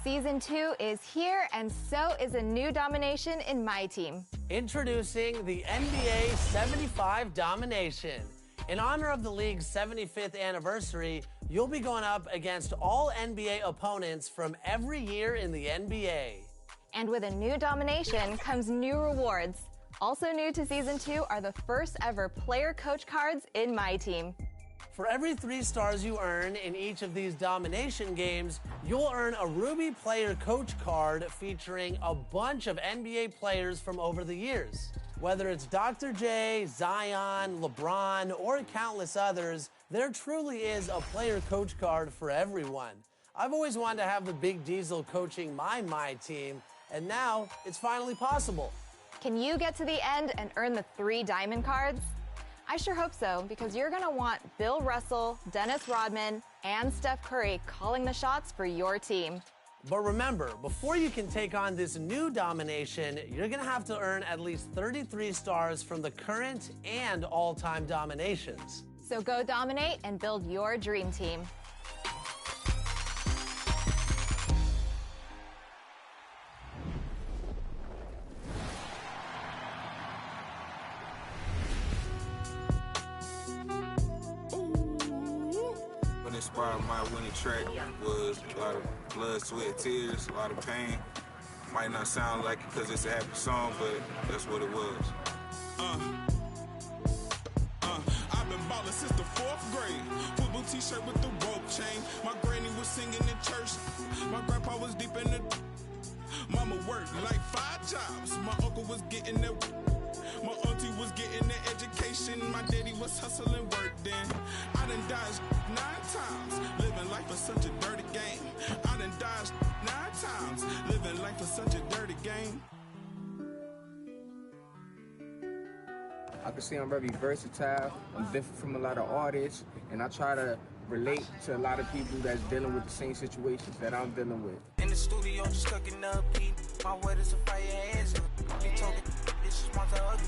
Season 2 is here, and so is a new domination in my team. Introducing the NBA 75 Domination. In honor of the league's 75th anniversary, you'll be going up against all NBA opponents from every year in the NBA. And with a new domination comes new rewards. Also new to Season 2 are the first ever player coach cards in my team. For every 3 stars you earn in each of these domination games, you'll earn a Ruby Player Coach card featuring a bunch of NBA players from over the years. Whether it's Dr. J, Zion, LeBron, or countless others, there truly is a player coach card for everyone. I've always wanted to have the Big Diesel coaching my team, and now it's finally possible. Can you get to the end and earn the 3 diamond cards? I sure hope so, because you're going to want Bill Russell, Dennis Rodman, and Steph Curry calling the shots for your team. But remember, before you can take on this new domination, you're going to have to earn at least 33 stars from the current and all-time dominations. So go dominate and build your dream team. Inspired my winning track was a lot of blood, sweat, tears, a lot of pain. Might not sound like it because it's a happy song, but that's what it was. I've been ballin' since the 4th grade. Football t-shirt with the rope chain. My granny was singing in church. My grandpa was deep in the... Mama worked like 5 jobs. My uncle was getting that... My auntie was getting an education. My daddy was hustling work then. I done dodged 9 times. Living life is such a dirty game. I done dodged 9 times. Living life is such a dirty game. I can see I'm very versatile. I'm different from a lot of artists. And I try to relate to a lot of people that's dealing with the same situations that I'm dealing with. In the studio, just cooking up heat. My word is a fire hands. Be talking, this is my dog.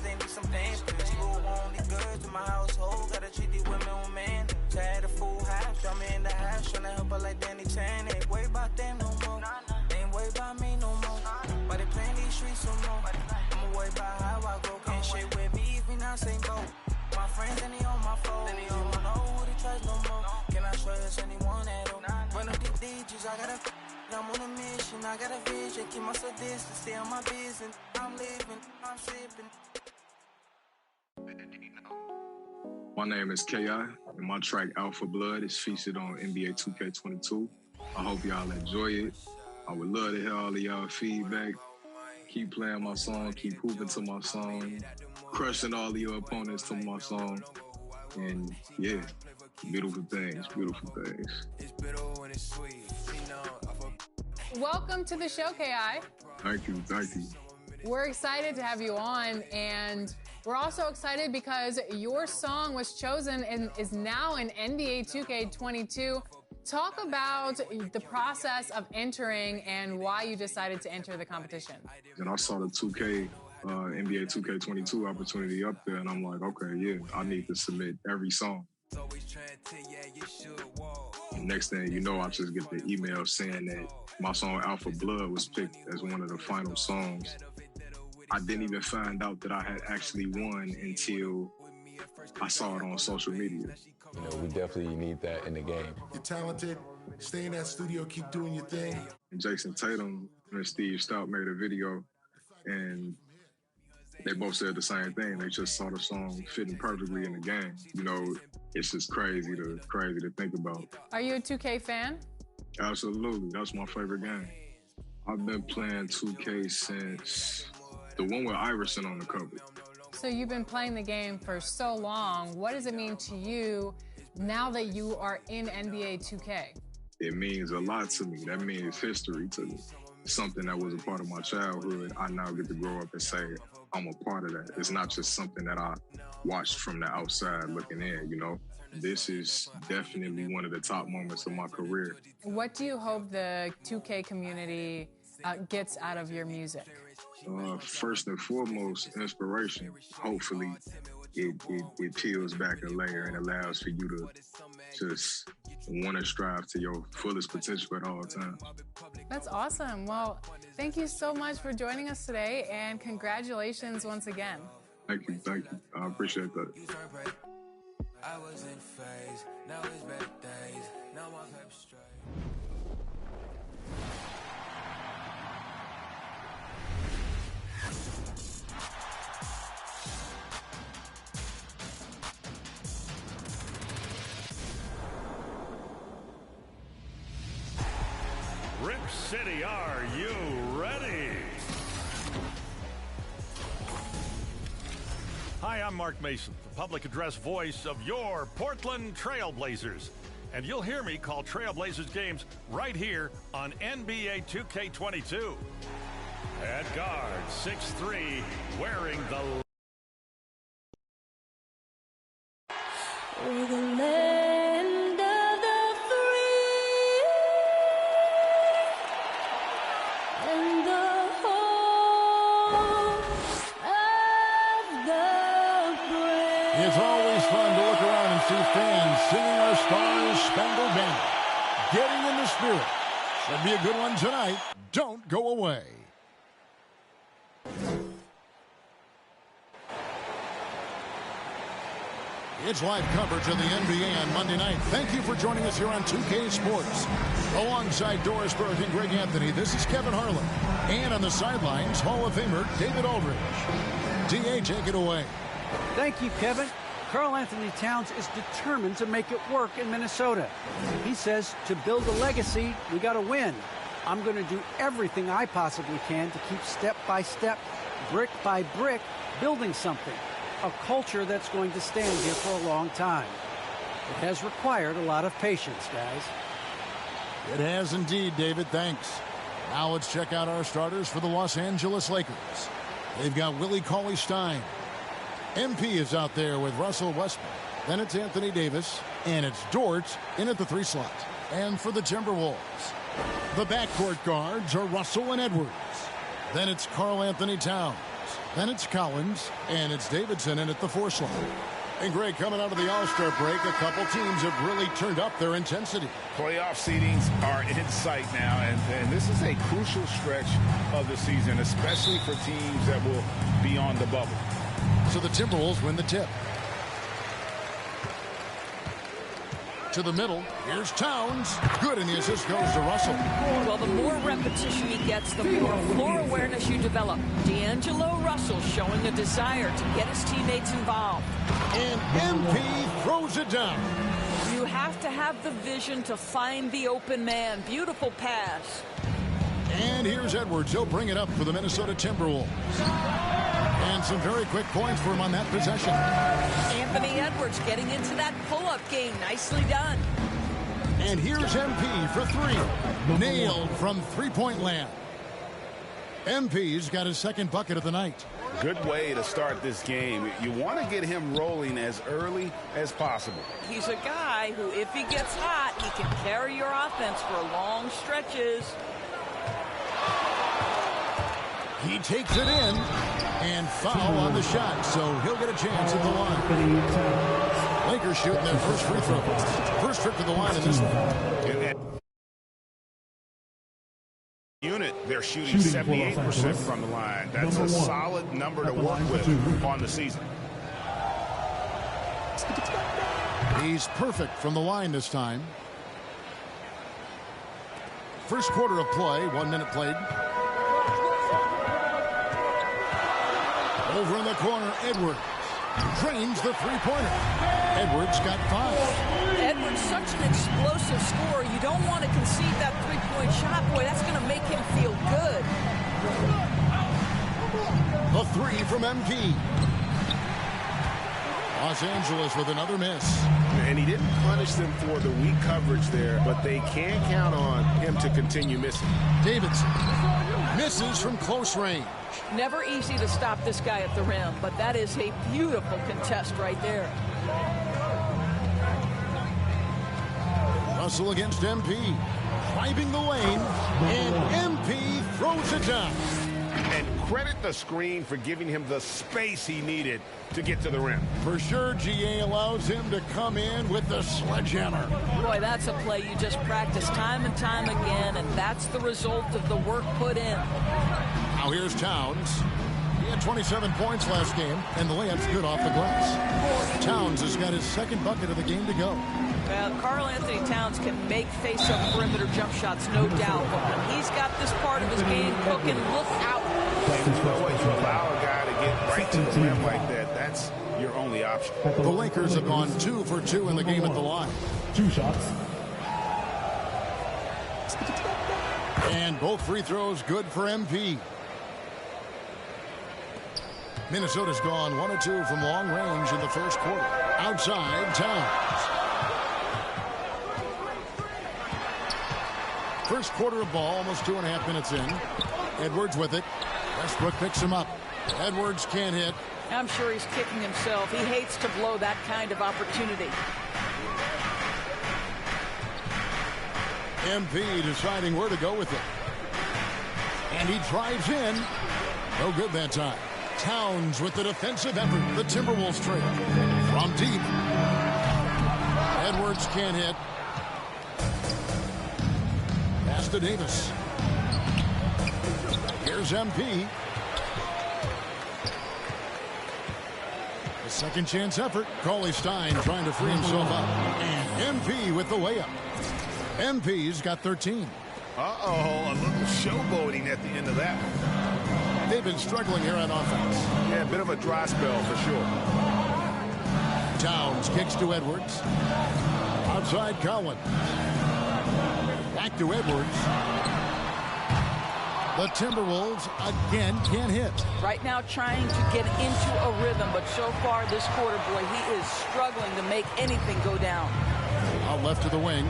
They need some dance. People want the goods in my household. Gotta treat these women with man. Tired of full house. Drop me in the house. Tryna help her like Danny Chan. Ain't worry about them no more. Ain't worry about me no more. But they playing these streets no more. I'ma worry about how I go. Can't shit with me if we not same boat. My friends and they on my phone. You don't know who to trust no more. Can I show you anyone at all? Run up these digits, I gotta. I'm on a mission, I got a vision. Keep myself distant, stay on my business. I'm living, I'm sipping. My name is K.I., and my track Alpha Blood is featured on NBA 2K22. I hope y'all enjoy it. I would love to hear all of y'all feedback. Keep playing my song, keep hooping to my song, crushing all of your opponents to my song. And yeah, beautiful things, beautiful things. Welcome to the show, K.I. Thank you, thank you. We're excited to have you on, and we're also excited because your song was chosen and is now in NBA 2K22. Talk about the process of entering and why you decided to enter the competition. And I saw the NBA 2K22 opportunity up there, and I'm like, okay, yeah, I need to submit every song. And next thing you know, I just get the email saying that my song Alpha Blood was picked as one of the final songs. I didn't even find out that I had actually won until I saw it on social media. You know, we definitely need that in the game. You're talented. Stay in that studio. Keep doing your thing. And Jason Tatum and Steve Stout made a video, and they both said the same thing. They just saw the song fitting perfectly in the game. You know, it's just crazy to think about. Are you a 2K fan? Absolutely. That's my favorite game. I've been playing 2K since the one with Iverson on the cover. So you've been playing the game for so long. What does it mean to you now that you are in NBA 2K? It means a lot to me. That means history to me. Something that was a part of my childhood, I now get to grow up and say, I'm a part of that. It's not just something that I watched from the outside looking in, you know? This is definitely one of the top moments of my career. What do you hope the 2K community gets out of your music? First and foremost, inspiration. Hopefully, it peels back a layer and allows for you to just want to strive to your fullest potential at all times. That's awesome. Well, thank you so much for joining us today, and congratulations once again. Thank you. I appreciate that. I was in phase, now it's better days, now my paper straight. Rip City, are you ready? Hi, I'm Mark Mason, the public address voice of your Portland Trail Blazers. And you'll hear me call Trailblazers games right here on NBA 2K22. At guard, 6'3", wearing the... We're the land of the free and the home of the brave. It's always fun to look around and see fans singing our Stars Spangled Banner. Getting in the spirit. Should be a good one tonight. Don't go away. It's live coverage of the NBA on Monday night. Thank you for joining us here on 2K Sports. Alongside Doris Burke and Greg Anthony, this is Kevin Harlan. And on the sidelines, Hall of Famer David Aldridge. D.A., take it away. Thank you, Kevin. Karl Anthony Towns is determined to make it work in Minnesota. He says to build a legacy, we got to win. I'm going to do everything I possibly can to keep step by step, brick by brick, building something. A culture that's going to stand here for a long time. It has required a lot of patience, guys. It has indeed, David. Thanks. Now let's check out our starters for the Los Angeles Lakers. They've got Willie Cauley-Stein. MP is out there with Russell Westbrook. Then it's Anthony Davis. And it's Dort in at the 3 slot. And for the Timberwolves, the backcourt guards are Russell and Edwards. Then it's Karl Anthony Towns. Then it's Collins, and it's Davidson in at the 4 slot. And Greg, coming out of the All-Star break, a couple teams have really turned up their intensity. Playoff seedings are in sight now, and this is a crucial stretch of the season, especially for teams that will be on the bubble. So the Timberwolves win the tip. to the middle. Here's Towns. Good, and the assist goes to Russell. Well, the more repetition he gets, the more floor awareness you develop. D'Angelo Russell showing a desire to get his teammates involved. And MP throws it down. You have to have the vision to find the open man. Beautiful pass. And here's Edwards. He'll bring it up for the Minnesota Timberwolves. And some very quick points for him on that possession. Anthony Edwards getting into that pull-up game. Nicely done. And here's MP for three. Nailed from three-point land. MP's got his second bucket of the night. Good way to start this game. You want to get him rolling as early as possible. He's a guy who, if he gets hot, he can carry your offense for long stretches. He takes it in, and foul on the shot, so he'll get a chance at the line. Lakers shooting their first free throw. First trip to the line in this one. Unit, they're shooting 78% from the line. That's a solid number to work with on the season. He's perfect from the line this time. First quarter of play, 1 minute played. Over in the corner, Edwards drains the three-pointer. Edwards got 5. Edwards, such an explosive scorer. You don't want to concede that three-point shot. Boy, that's going to make him feel good. The three from MP. Los Angeles with another miss. And he didn't punish them for the weak coverage there, but they can count on him to continue missing. Davidson misses from close range. Never easy to stop this guy at the rim, but that is a beautiful contest right there. Russell against MP. Driving the lane, and MP throws it down. And credit the screen for giving him the space he needed to get to the rim. For sure, GA allows him to come in with the sledgehammer. Boy, that's a play you just practice time and time again, and that's the result of the work put in. Now here's Towns. He had 27 points last game, and the layup's good off the glass. Towns has got his second bucket of the game to go. Well, Karl Anthony Towns can make face-up perimeter jump shots, no doubt. But when he's got this part of his game cooking, look out. You know what? You allow a guy to get right to the rim like that. That's your only option. The Lakers have gone 2 for 2 in the game at the line. 2 shots. And both free throws good for MP. Minnesota's gone 1 of 2 from long range in the first quarter. Outside, Towns. First quarter of ball, almost 2.5 minutes in. Edwards with it. Westbrook picks him up. Edwards can't hit. I'm sure he's kicking himself. He hates to blow that kind of opportunity. MP deciding where to go with it. And he drives in. No good that time. Towns with the defensive effort. The Timberwolves trail. From deep. Edwards can't hit. Pass to Davis. Here's MP. A second chance effort. Cauley Stein trying to free himself up. And MP with the layup. MP's got 13. Uh-oh, a little showboating at the end of that one. They've been struggling here on offense. Yeah, a bit of a dry spell for sure. Towns kicks to Edwards. Outside Collins. Back to Edwards. The Timberwolves again can't hit. Right now trying to get into a rhythm, but so far this quarter, boy, he is struggling to make anything go down. Out left to the wing.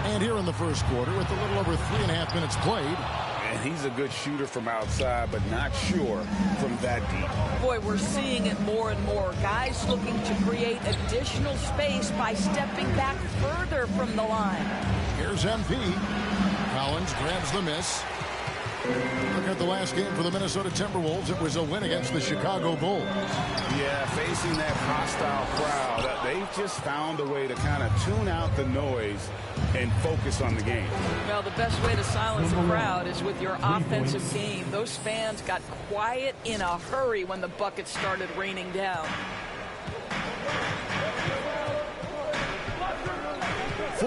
And here in the first quarter, with a little over 3.5 minutes played. And he's a good shooter from outside, but not sure from that deep. Boy, we're seeing it more and more. Guys looking to create additional space by stepping back further from the line. Here's MP. Collins grabs the miss. Look at the last game for the Minnesota Timberwolves. It was a win against the Chicago Bulls. Yeah, facing that hostile crowd, they've just found a way to kind of tune out the noise and focus on the game. Well, the best way to silence a crowd is with your offensive game. Those fans got quiet in a hurry when the buckets started raining down.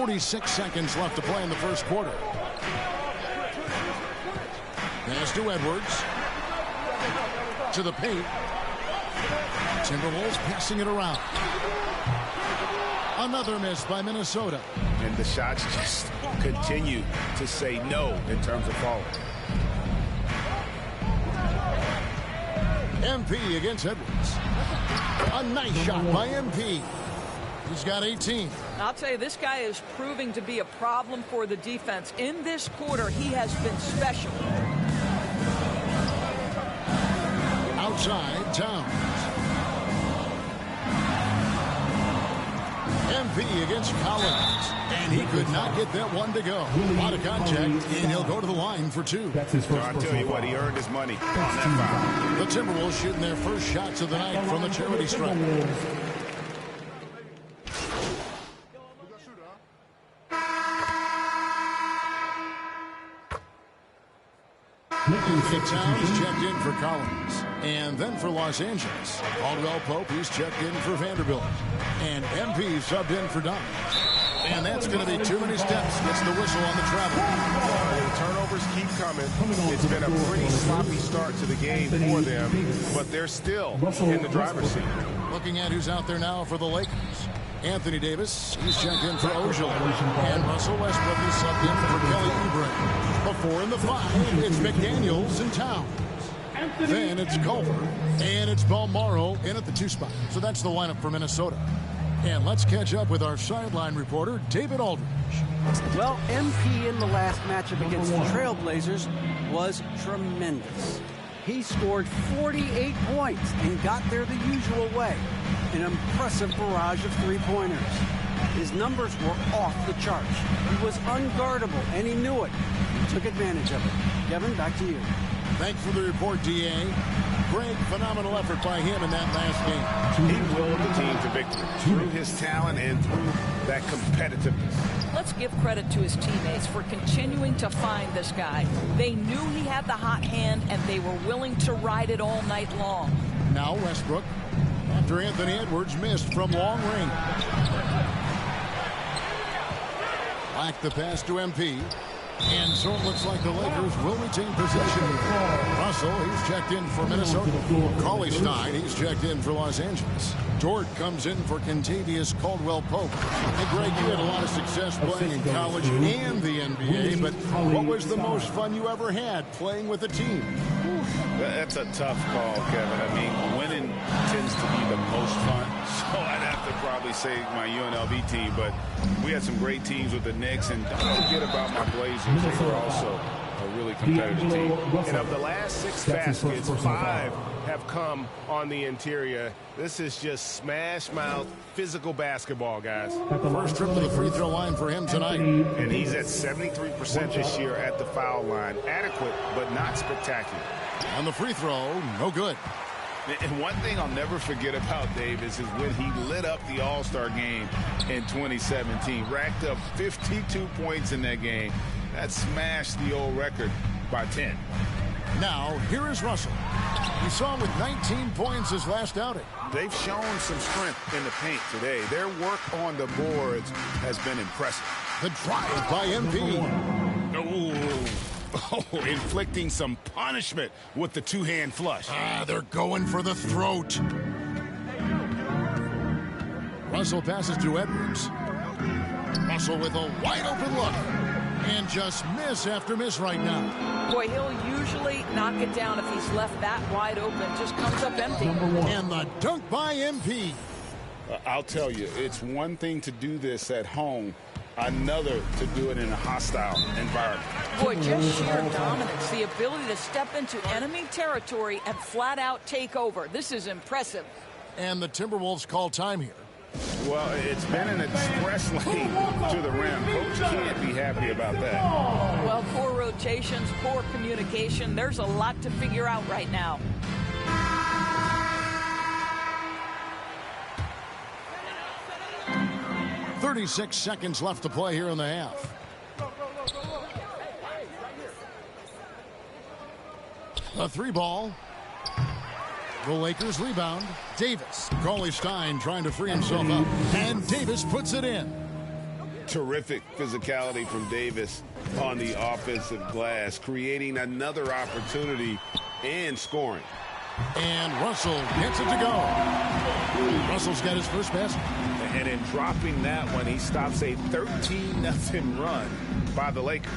46 seconds left to play in the first quarter. Pass to Edwards. To the paint. Timberwolves passing it around. Another miss by Minnesota. And the shots just continue to say no in terms of falling. MP against Edwards. A nice shot by MP. He's got 18. I'll tell you, this guy is proving to be a problem for the defense. In this quarter, he has been special. Outside, Towns. MP against Collins. And he could not get that one to go. A lot of contact, and he'll go to the line for two. That's his first. I'll tell you what, he earned his money on that foul. The Timberwolves shooting their first shots of the night from the charity stripe. Towns checked in for Collins. And then for Los Angeles, Caldwell Pope, he's checked in for Vanderbilt. And MP subbed in for Dunn. And that's going to be too many steps. Gets the whistle on the travel. The turnovers keep coming. It's been a pretty sloppy start to the game for them, but they're still in the driver's seat. Looking at who's out there now for the Lakers. Anthony Davis, he's checked in for Ojala. And Russell Westbrook is subbed in for Kelly Oubre. Before in the 5, it's McDaniels and Towns. Then it's Culver. And it's Balmaro in at the 2 spot. So that's the lineup for Minnesota. And let's catch up with our sideline reporter, David Aldridge. Well, MP in the last matchup against the Trailblazers was tremendous. He scored 48 points and got there the usual way. An impressive barrage of three-pointers. His numbers were off the charts. He was unguardable, and he knew it. He took advantage of it. Kevin, back to you. Thanks for the report, D.A. Great, phenomenal effort by him in that last game. He willed the team to victory through his talent and through that competitiveness. Let's give credit to his teammates for continuing to find this guy. They knew he had the hot hand, and they were willing to ride it all night long. Now Westbrook, after Anthony Edwards missed from long range. Back the pass to MP. And so it looks like the Lakers will retain possession. Russell, he's checked in for Minnesota. Cauley Stein, he's checked in for Los Angeles. Dort comes in for Kentavious Caldwell-Pope. And Greg, you had a lot of success playing in college and the NBA, but what was the most fun you ever had playing with a team? That's a tough call, Kevin. I mean, winning tends to be the most fun. So I'd have to probably say my UNLV team, but we had some great teams with the Knicks, and don't forget about my Blazers. They were also a really competitive team. And of the last 6 baskets, 5 have come on the interior. This is just smash mouth physical basketball, guys. First trip to the free throw line for him tonight. And he's at 73% this year at the foul line. Adequate, but not spectacular. On the free throw, no good. And one thing I'll never forget about Davis is when he lit up the All-Star game in 2017. Racked up 52 points in that game. That smashed the old record by 10. Now, here is Russell. We saw him with 19 points his last outing. They've shown some strength in the paint today. Their work on the boards has been impressive. The drive by MP. Oh, inflicting some punishment with the two-hand flush. They're going for the throat. Russell passes to Edwards. Russell with a wide-open look. And just miss after miss right now. Boy, he'll usually knock it down if he's left that wide open. Just comes up empty. And the dunk by MP. I'll tell you, it's one thing to do this at home, another to do it in a hostile environment. Boy, just sheer dominance, the ability to step into enemy territory and flat out take over. This is impressive. And the Timberwolves call time here. Well, it's been an express lane to the rim. Coach can't be happy about that. Well, poor rotations, poor communication. There's a lot to figure out right now. .36 seconds left to play here in the half. A 3-ball. The Lakers rebound. Davis. Cauley Stein trying to free himself up. And Davis puts it in. Terrific physicality from Davis on the offensive glass, creating another opportunity and scoring. And Russell gets it to go. Russell's got his first basket. And in dropping that one, he stops a 13-0 run by the Lakers.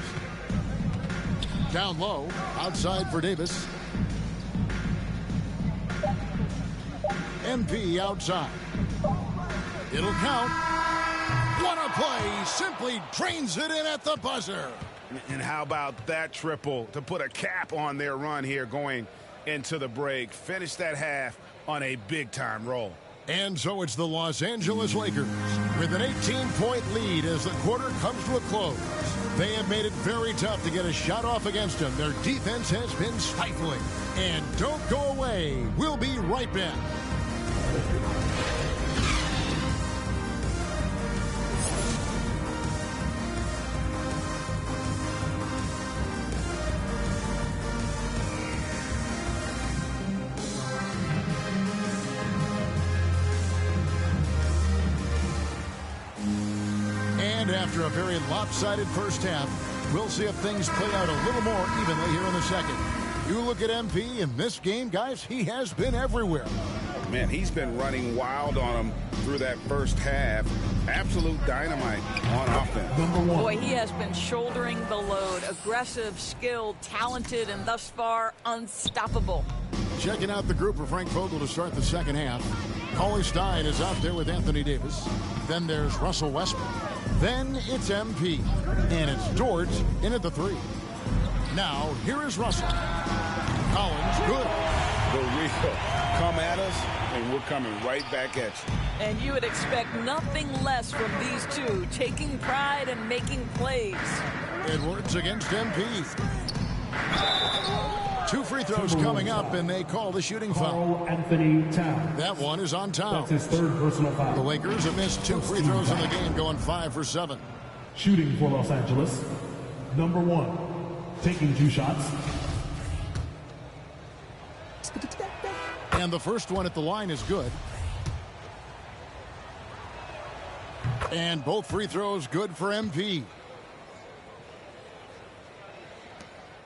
Down low, outside for Davis. MP outside. It'll count. What a play! Simply drains it in at the buzzer. And how about that triple to put a cap on their run here going into the break? Finish that half on a big-time roll. And so it's the Los Angeles Lakers with an 18-point lead as the quarter comes to a close. They have made it very tough to get a shot off against them. Their defense has been stifling. And don't go away. We'll be right back. After a very lopsided first half, we'll see if things play out a little more evenly here in the second. You look at MP in this game, guys, he has been everywhere. Man, he's been running wild on him through that first half. Absolute dynamite on offense. Boy, he has been shouldering the load. Aggressive, skilled, talented, and thus far unstoppable. Checking out the group for Frank Vogel to start the second half. Cauley Stein is out there with Anthony Davis. Then there's Russell Westbrook. Then it's MP. And it's Dort in at the 3. Now, here is Russell. Collins, good. The real come at us, and we're coming right back at you. And you would expect nothing less from these two, taking pride and making plays. Edwards against MP. 2 free throws coming up, and they call the shooting foul. Anthony Towns. That one is on Towns. That's his 3rd personal foul. The Lakers have missed 2 free throws in the game, going 5 for 7. Shooting for Los Angeles, number 1, taking 2 shots. And the first one at the line is good. And both free throws good for MP.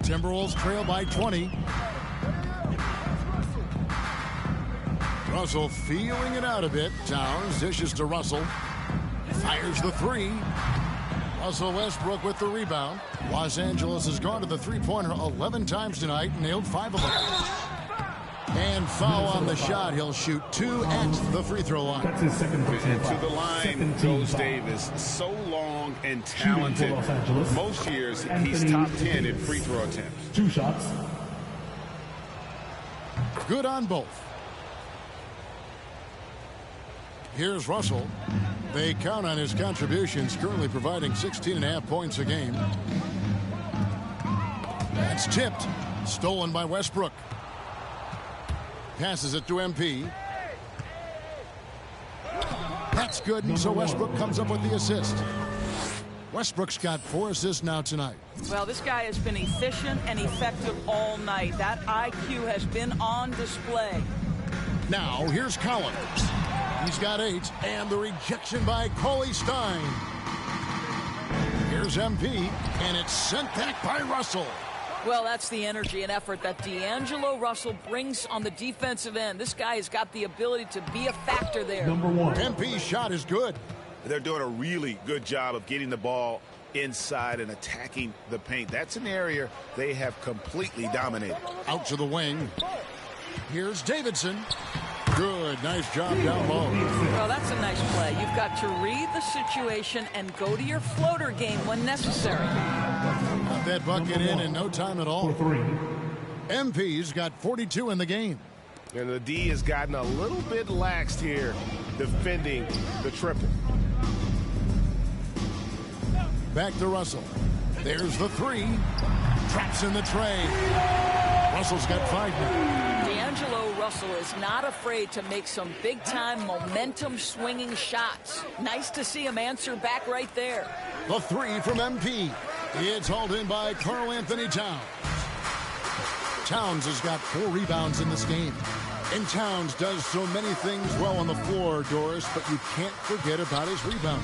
Timberwolves trail by 20. Russell feeling it out a bit. Towns dishes to Russell. Fires the 3. Russell Westbrook with the rebound. Los Angeles has gone to the three-pointer 11 times tonight and nailed 5 of them. And foul on the shot. He'll shoot 2 at the free throw line. That's his second foul. And to the line goes Davis. So long and talented. Most years, he's top 10 in free throw attempts. 2 shots. Good on both. Here's Russell. They count on his contributions, currently providing 16.5 points a game. That's tipped. Stolen by Westbrook. Passes it to MP. That's good, and so Westbrook comes up with the assist. Westbrook's got 4 assists now tonight. Well, this guy has been efficient and effective all night. That IQ has been on display. Now, here's Collins. He's got 8, and the rejection by Cauley Stein. Here's MP, and it's sent back by Russell. Well, that's the energy and effort that D'Angelo Russell brings on the defensive end. This guy has got the ability to be a factor there. Number 1. MP's shot is good. They're doing a really good job of getting the ball inside and attacking the paint. That's an area they have completely dominated. Out to the wing. Here's Davidson. Good. Nice job down low. Well, that's a nice play. You've got to read the situation and go to your floater game when necessary. Got that bucket in no time at all. MP's got 42 in the game. And the D has gotten a little bit laxed here defending the triple. Back to Russell. There's the 3. Traps in the tray. Russell's got 5 now. D'Angelo Russell is not afraid to make some big-time momentum-swinging shots. Nice to see him answer back right there. The 3 from MP. It's hauled in by Karl Anthony Towns. Towns has got 4 rebounds in this game. And Towns does so many things well on the floor, Doris, but you can't forget about his rebound.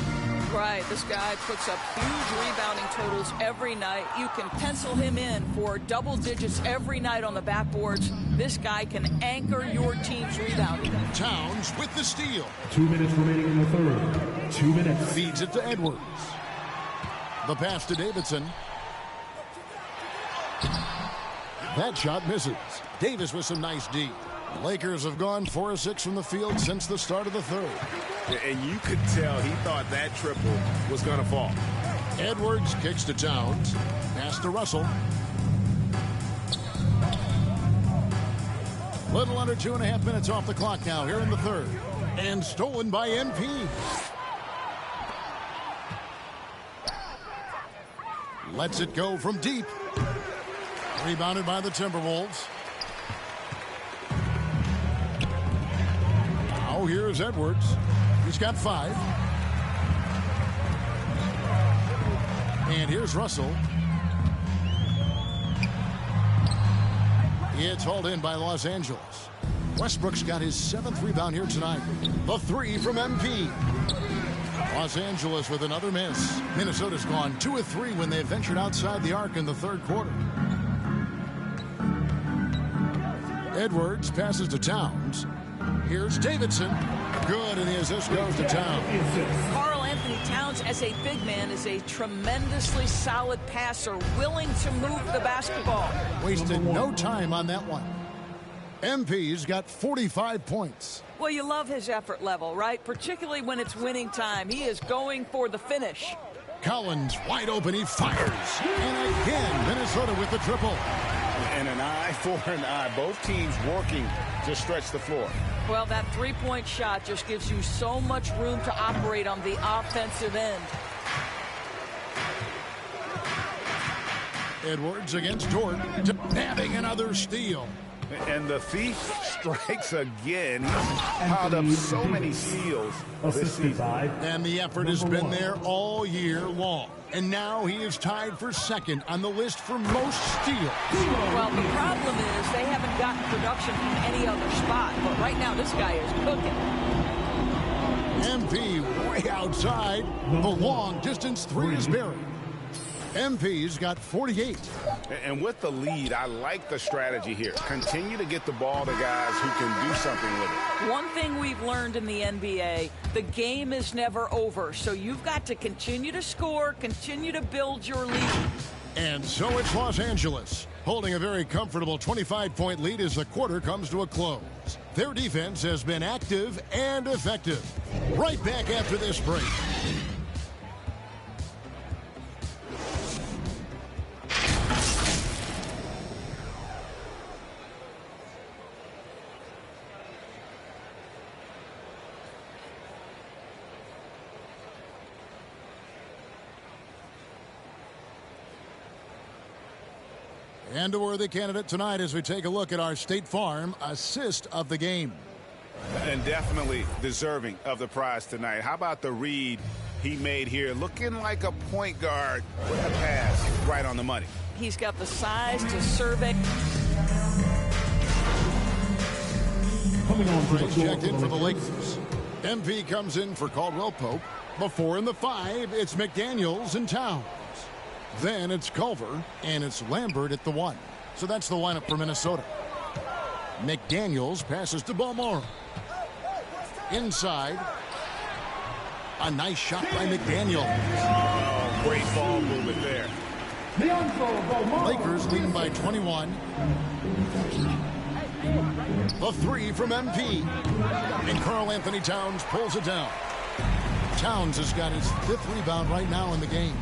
Right, this guy puts up huge rebounding totals every night. You can pencil him in for double digits every night on the backboards. This guy can anchor your team's rebounding. Towns with the steal. 2 minutes remaining in the third. 2 minutes. Feeds it to Edwards. The pass to Davidson. That shot misses. Davis with some nice D. Lakers have gone 4 of 6 from the field since the start of the third. And you could tell he thought that triple was going to fall. Edwards kicks to Towns. Pass to Russell. Little under 2.5 minutes off the clock now here in the third. And stolen by MP. Lets it go from deep. Rebounded by the Timberwolves. Now here's Edwards. He's got 5. And here's Russell. It's hauled in by Los Angeles. Westbrook's got his 7th rebound here tonight. The 3 from MP. Los Angeles with another miss. Minnesota's gone 2 of 3 when they ventured outside the arc in the third quarter. Edwards passes to Towns. Here's Davidson. Good, and the assist goes to Towns. Karl Anthony Towns, as a big man, is a tremendously solid passer, willing to move the basketball. Wasted no time on that one. MP's got 45 points. Well, you love his effort level, right? Particularly when it's winning time. He is going for the finish. Collins wide open. He fires. And again, Minnesota with the triple. And an eye for an eye. Both teams working to stretch the floor. Well, that three-point shot just gives you so much room to operate on the offensive end. Edwards against Jordan. Nabbing another steal. And the thief strikes again. He's piled up so many steals this season. And the effort has been there all year long. And now he is tied for 2nd on the list for most steals. Well, the problem is they haven't gotten production from any other spot. But right now, this guy is cooking. MP way outside. The long distance 3 is buried. MP's got 48. And with the lead, I like the strategy here. Continue to get the ball to guys who can do something with it. One thing we've learned in the NBA, the game is never over. So you've got to continue to score, continue to build your lead. And so it's Los Angeles, holding a very comfortable 25-point lead as the quarter comes to a close. Their defense has been active and effective. Right back after this break. And a worthy candidate tonight as we take a look at our State Farm assist of the game. And definitely deserving of the prize tonight. How about the read he made here? Looking like a point guard with a pass right on the money. He's got the size to serve it. Checked in for the Lakers. MP comes in for Caldwell Pope. Before in the 5, it's McDaniels and Towns. Then it's Culver, and it's Lambert at the 1. So that's the lineup for Minnesota. McDaniels passes to Balmore. Inside. A nice shot by McDaniels. Oh, great ball movement there. Lakers leading by 21. The 3 from MP. And Karl Anthony Towns pulls it down. Towns has got his 5th rebound right now in the game.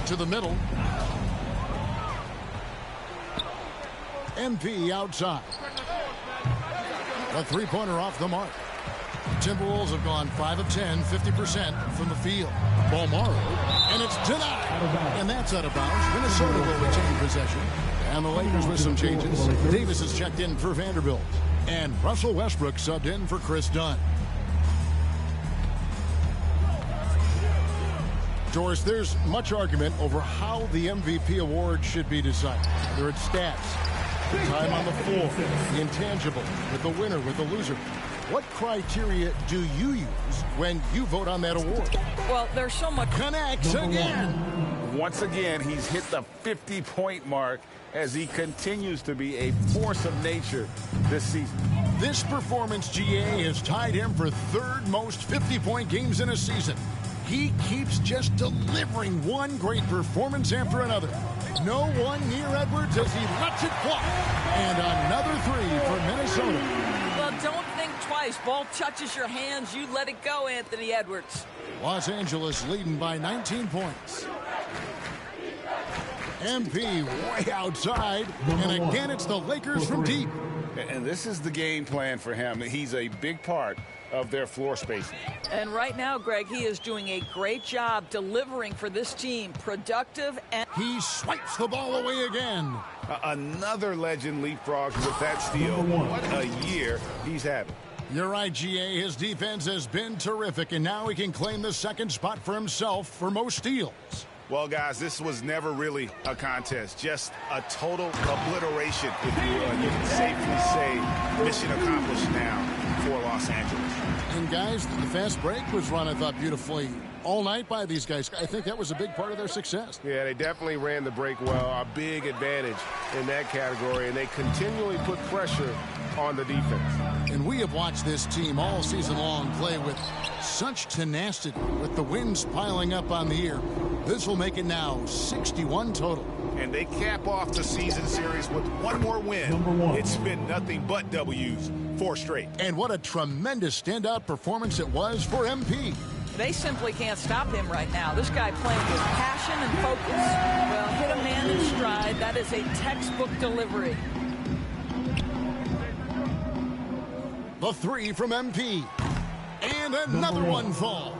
To the middle. MP outside. A 3-pointer off the mark. Timberwolves have gone 5 of 10, 50% from the field. Balmaro, and it's denied. And that's out of bounds. Minnesota will retain possession. And the Lakers with some changes. Davis is checked in for Vanderbilt. And Russell Westbrook subbed in for Chris Dunn. Doris, there's much argument over how the MVP award should be decided. Whether it's stats, time on the floor, the intangible, with the winner, with the loser. What criteria do you use when you vote on that award? Well, there's so much. Connects again. Once again, he's hit the 50-point mark as he continues to be a force of nature this season. This performance, GA, has tied him for third most 50-point games in a season. He keeps just delivering one great performance after another. No one near Edwards as he lets it fly. And another three for Minnesota. Well, don't think twice. Ball touches your hands, you let it go, Anthony Edwards. Los Angeles leading by 19 points. MP way outside, and again it's the Lakers from deep. And this is the game plan for him. He's a big part of their floor spacing. And right now, Greg, he is doing a great job delivering for this team. Productive and... He swipes the ball away again. Another legend leapfrogs with that steal. What a year he's having. You're right, GA. His defense has been terrific, and now he can claim the second spot for himself for most steals. Well, guys, this was never really a contest, just a total obliteration, if you will. You can safely say mission accomplished now for Los Angeles. And, guys, the fast break was run, I thought, beautifully all night by these guys. I think that was a big part of their success. Yeah, they definitely ran the break well. A big advantage in that category, and they continually put pressure on the defense. And we have watched this team all season long play with such tenacity, with the wins piling up on the year. This will make it now 61 total. And they cap off the season series with one more win. It's been nothing but W's, 4 straight. And what a tremendous standout performance it was for MP. They simply can't stop him right now. This guy playing with passion and focus. Well, hit a man in stride. That is a textbook delivery. The three from MP. And another one falls.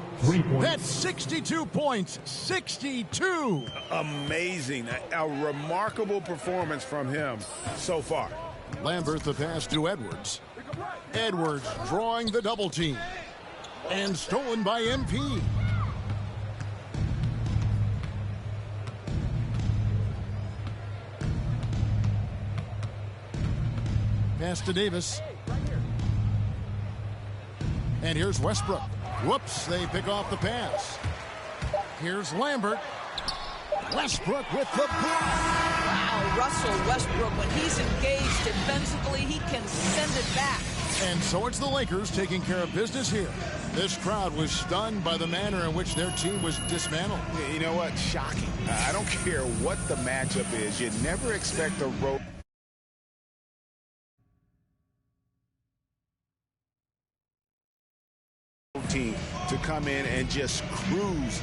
That's 62 points. 62. Amazing. A remarkable performance from him so far. Lambert the pass to Edwards. Edwards drawing the double team. And stolen by MP. Pass to Davis. And here's Westbrook. Whoops, they pick off the pass. Here's Lambert. Westbrook with the block. Wow, Russell Westbrook, when he's engaged defensively, he can send it back. And so it's the Lakers taking care of business here. This crowd was stunned by the manner in which their team was dismantled. You know what? Shocking. I don't care what the matchup is. You never expect a road team to come in and just cruise